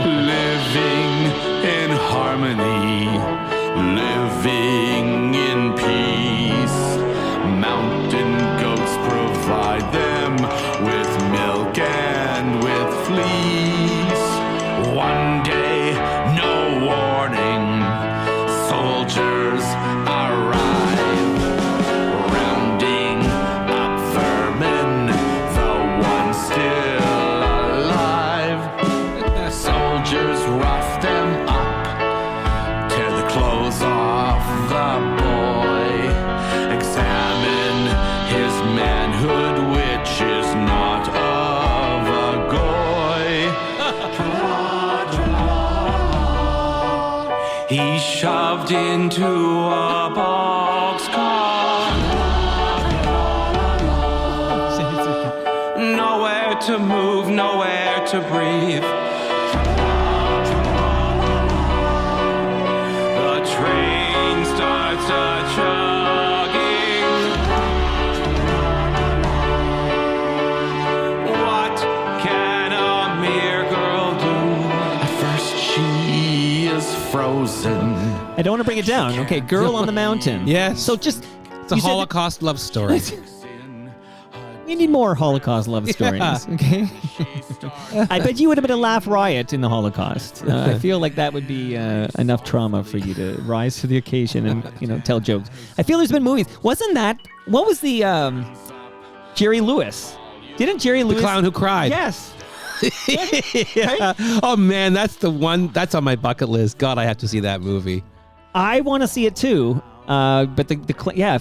Living in harmony, living in peace. Mountain goats provide them with milk and with fleece. One day, no warning, soldiers arrive, rounding up vermin, the one still alive. Soldiers rough them up, tear the clothes off the boy, examine his manhood, which is not of a goy. He's shoved into a boxcar, nowhere to move, nowhere to breathe. The train starts a-chugging. What can a mere girl do? At first she is frozen. I don't want to bring it down. Okay, Girl on the Mountain. Yes. So just... It's a you said Holocaust love story. we need more Holocaust love stories, okay? I bet you would have been a laugh riot in the Holocaust. I feel like that would be enough trauma for you to rise to the occasion and, tell jokes. I feel there's been movies. Wasn't that... What was the... Jerry Lewis? Didn't Jerry Lewis... The Clown Who Cried. Yes. Yeah. Oh, man, that's the one. That's on my bucket list. God, I have to see that movie. I want to see it too. But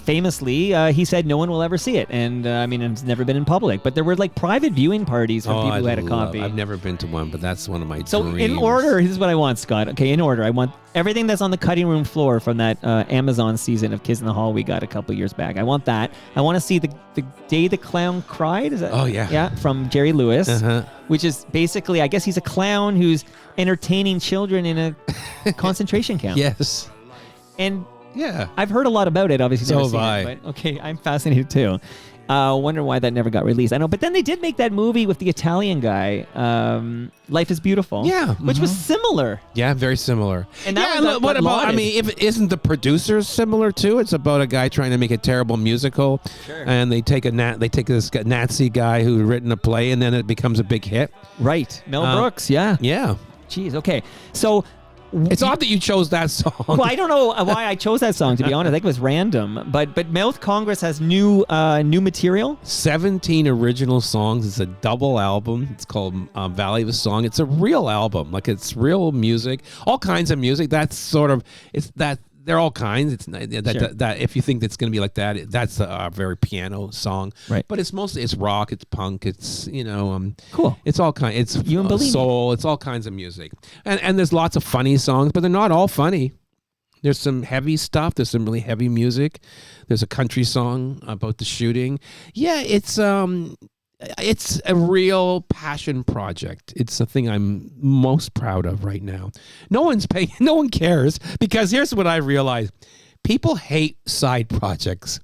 famously, he said no one will ever see it, and it's never been in public. But there were like private viewing parties for people who had a copy. I've never been to one, but that's one of my So dreams. in order, this is what I want, Scott. Okay, in order, I want everything that's on the cutting room floor from that Amazon season of Kids in the Hall we got a couple years back. I want that. I want to see the Day the Clown Cried. Is that? Oh yeah. Yeah, from Jerry Lewis, which is basically, I guess he's a clown who's entertaining children in a concentration camp. Yes. And yeah, I've heard a lot about it. Obviously, So never have seen I. it, but okay, I'm fascinated too. Wonder why that never got released. I know, but then they did make that movie with the Italian guy, Life is Beautiful. Yeah, which was similar. Yeah, very similar. And that yeah, was what about? lauded. I mean, if isn't the producers similar too? It's about a guy trying to make a terrible musical, and they take this Nazi guy who's written a play, and then it becomes a big hit. Right, Mel Brooks. Yeah. Yeah. Jeez. Okay. So. It's odd that you chose that song. Well, I don't know why I chose that song, to be honest. I think it was random. But Mouth Congress has new material. 17 original songs. It's a double album. It's called Valley of a Song. It's a real album. Like, it's real music. All kinds of music. They're all kinds. It's that if you think that's going to be like that, that's a very piano song. Right. But it's rock, it's punk, it's cool. It's all kind. It's soul. It's all kinds of music. And there's lots of funny songs, but they're not all funny. There's some heavy stuff. There's some really heavy music. There's a country song about the shooting. Yeah, it's a real passion project. It's the thing I'm most proud of right now. No one cares, because here's what I realized. People hate side projects.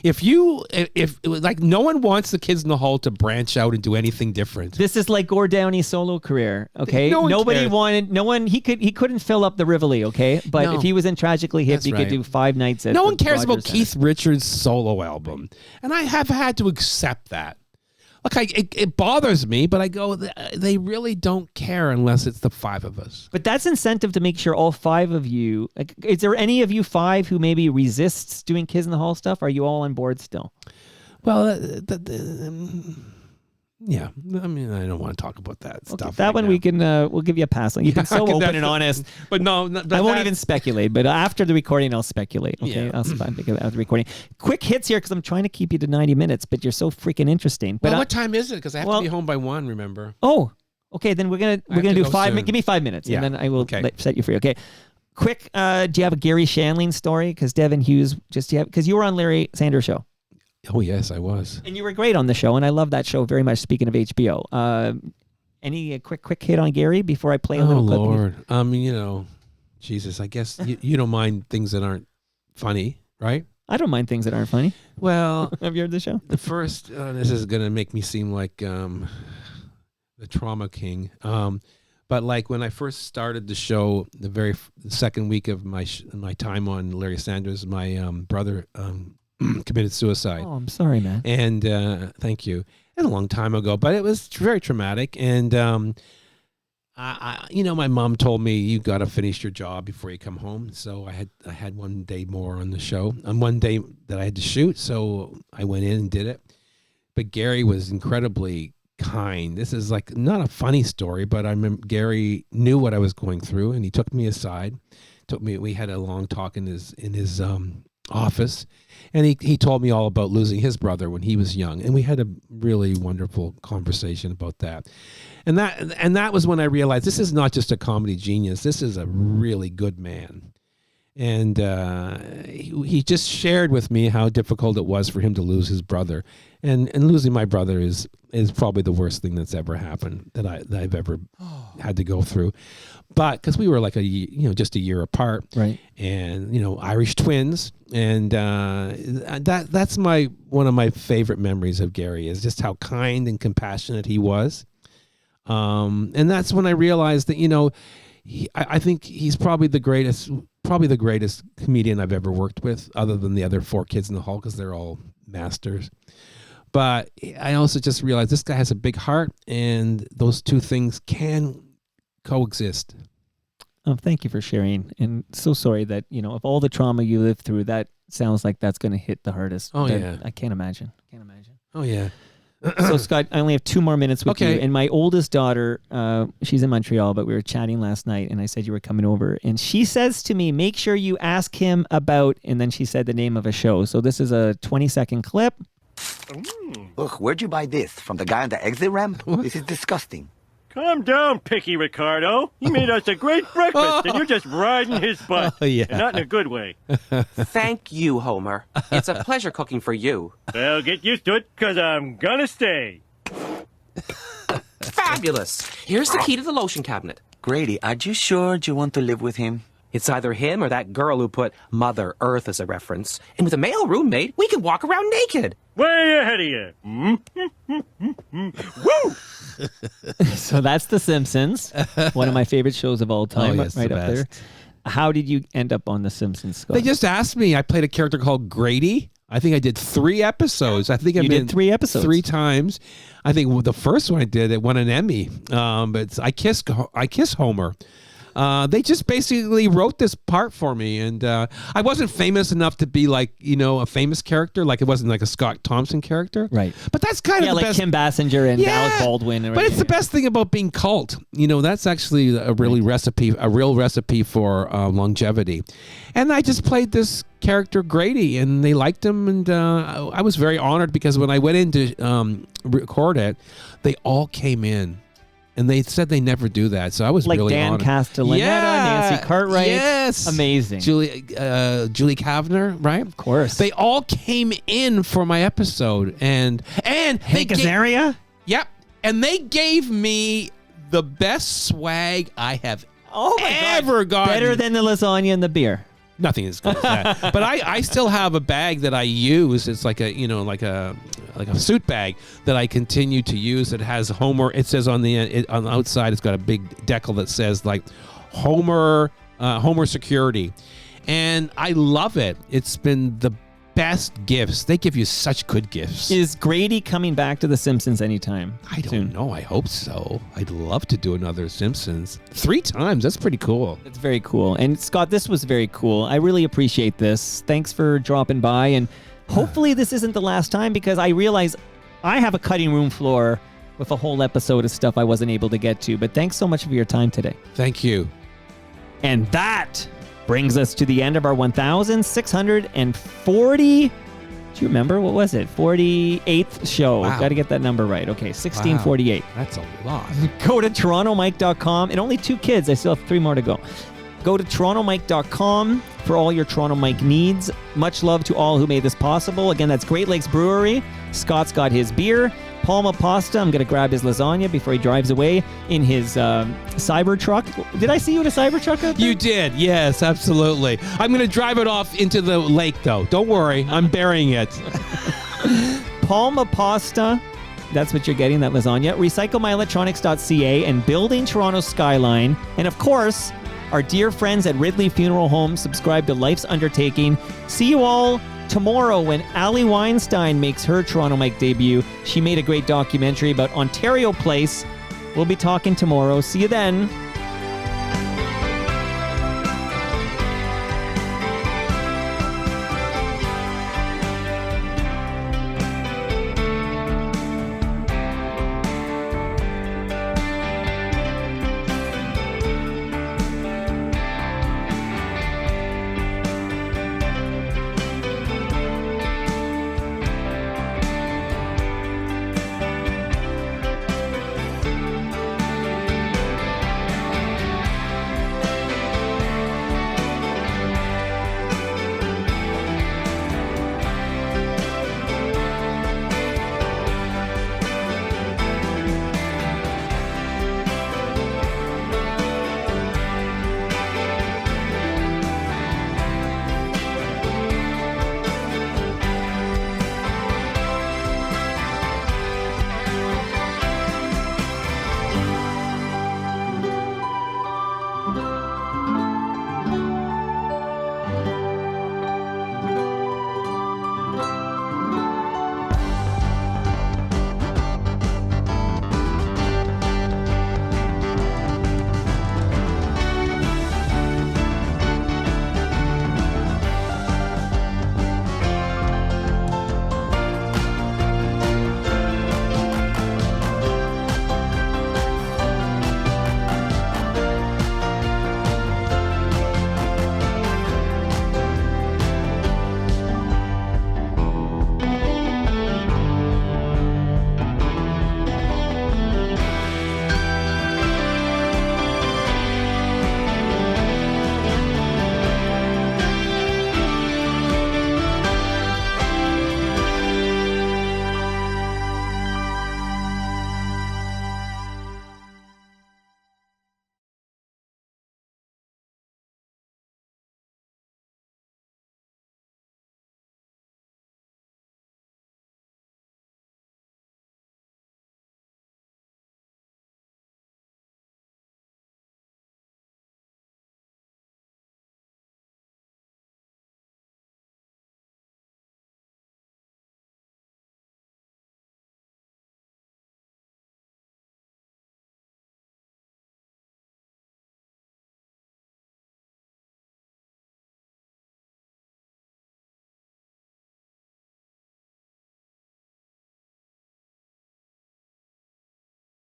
If no one wants the Kids in the Hall to branch out and do anything different. This is like Gord Downey's solo career, okay? Nobody wanted, he couldn't fill up the Rivoli, okay? But if he was in Tragically Hip, he could do 5 nights at No one the cares Rogers about Center. Keith Richards' solo album. And I have had to accept that. Look, it bothers me, but I go, they really don't care unless it's the 5 of us. But that's incentive to make sure all 5 of you, like, is there any of you 5 who maybe resists doing Kids in the Hall stuff? Are you all on board still? Well, yeah. I mean, I don't want to talk about that stuff. That right one now. we can, we'll give you a pass on. You've been so open and honest. But no, I won't even speculate, but after the recording, I'll speculate. Okay, Yeah. I'll speculate after the recording. Quick hits here, because I'm trying to keep you to 90 minutes, but you're so freaking interesting. But Well, what time is it? Because I have well- to be home by 1, remember? Oh, okay. Then we're gonna have do to go 5 soon. minutes. Give me 5 minutes, Yeah. and then I will Okay. set you free. Okay. Quick. Do you have a Gary Shandling story? Because Devin Hughes because you were on Larry Sanders' show. Oh, yes, I was. And you were great on the show, and I love that show very much. Speaking of HBO, any quick hit on Gary before I play a Oh, little clip? Lord. Jesus, I guess you don't mind things that aren't funny, right? I don't mind things that aren't funny. Well, Have you heard the show? the first, this is going to make me seem like the trauma king. But like when I first started the show, the second week of my time on Larry Sanders, my brother committed suicide. Oh, I'm sorry, man. And thank you. It was a long time ago, but it was very traumatic. And my mom told me, you got to finish your job before you come home. So I had one day more on the show, and one day that I had to shoot. So I went in and did it. But Gary was incredibly kind. This is like not a funny story, but I remember Gary knew what I was going through, and he took me aside. We had a long talk in his office, and he told me all about losing his brother when he was young, and we had a really wonderful conversation about that. And that was when I realized this is not just a comedy genius. This is a really good man. And he just shared with me how difficult it was for him to lose his brother, and losing my brother is probably the worst thing that's ever happened that I've ever had to go through. But because we were like just a year apart, Right. And Irish twins, and that's one of my favorite memories of Gary, is just how kind and compassionate he was. And that's when I realized that I think he's probably the greatest comedian I've ever worked with, other than the other 4 Kids in the Hall, because they're all masters. But I also just realized this guy has a big heart, and those two things can coexist. Oh, thank you for sharing. And so sorry that, of all the trauma you lived through, that sounds like that's going to hit the hardest. Oh, yeah. I can't imagine. Oh, yeah. So, Scott, I only have 2 more minutes with Okay. you. And my oldest daughter, she's in Montreal, but we were chatting last night, and I said you were coming over. And she says to me, make sure you ask him about, and then she said the name of a show. So this is a 20-second clip. Ugh, where'd you buy this? From the guy on the exit ramp? This is disgusting. Calm down, Picky Ricardo. He made us a great breakfast, and you're just riding his butt. Oh, yeah. And not in a good way. Thank you, Homer. It's a pleasure cooking for you. Well, get used to it, because I'm gonna stay. Fabulous. Here's the key to the lotion cabinet. Grady, are you sure you want to live with him? It's either him or that girl who put Mother Earth as a reference. And with a male roommate, we can walk around naked. Way ahead of you. Woo! So that's The Simpsons, one of my favorite shows of all time, Oh, yes, right the up there. best. How did you end up on The Simpsons, Scott? They just asked me. I played a character called Grady. I think I did 3 episodes. I think I You did did 3 episodes. 3 times. I think the first one I did, it won an Emmy. But it's I Kiss Homer. They just basically wrote this part for me, and I wasn't famous enough to be like a famous character. Like it wasn't like a Scott Thompson character, Right. But that's kind of the like best. Kim Basinger and Yeah, Alec Baldwin. But it's the best thing about being cult. That's actually a real recipe for longevity. And I just played this character Grady, and they liked him, and I was very honored because when I went in to record it, they all came in And they said they never do that. So I was like really Dan honored. Castellaneta, Nancy Cartwright. Yes. Amazing. Julie Kavner, right? Of course. They all came in for my episode. And Hank Azaria? Yep. And they gave me the best swag I have ever gotten. Better than the lasagna and the beer. Nothing is good as that. But I still have a bag that I use. It's like a suit bag that I continue to use. It has Homer. It says on the outside, it's got a big decal that says like Homer Security, and I love it. It's been the best gifts. They give you such good gifts. Is Grady coming back to The Simpsons anytime? I don't know. I hope so. I'd love to do another Simpsons 3 times. That's pretty cool. It's very cool. And Scott, this was very cool. I really appreciate this. Thanks for dropping by. And hopefully this isn't the last time, because I realize I have a cutting room floor with a whole episode of stuff I wasn't able to get to. But thanks so much for your time today. Thank you. And that brings us to the end of our 1,640. Do you remember? What was it? 48th show. Wow. Got to get that number right. Okay, 1648. Wow. That's a lot. Go to torontomike.com. And only 2 kids. I still have 3 more to go. Go to torontomike.com for all your Toronto Mike needs. Much love to all who made this possible. Again, that's Great Lakes Brewery. Scott's got his beer. Palma Pasta, I'm going to grab his lasagna before he drives away in his cyber truck. Did I see you in a cyber truck out there? You did, yes, absolutely. I'm going to drive it off into the lake, though. Don't worry, I'm burying it. Palma Pasta, that's what you're getting, that lasagna. RecycleMyElectronics.ca and Building Toronto Skyline. And of course, our dear friends at Ridley Funeral Home. Subscribe to Life's Undertaking. See you all tomorrow when Ali Weinstein makes her Toronto Mike debut. She made a great documentary about Ontario Place. We'll be talking tomorrow. See you then.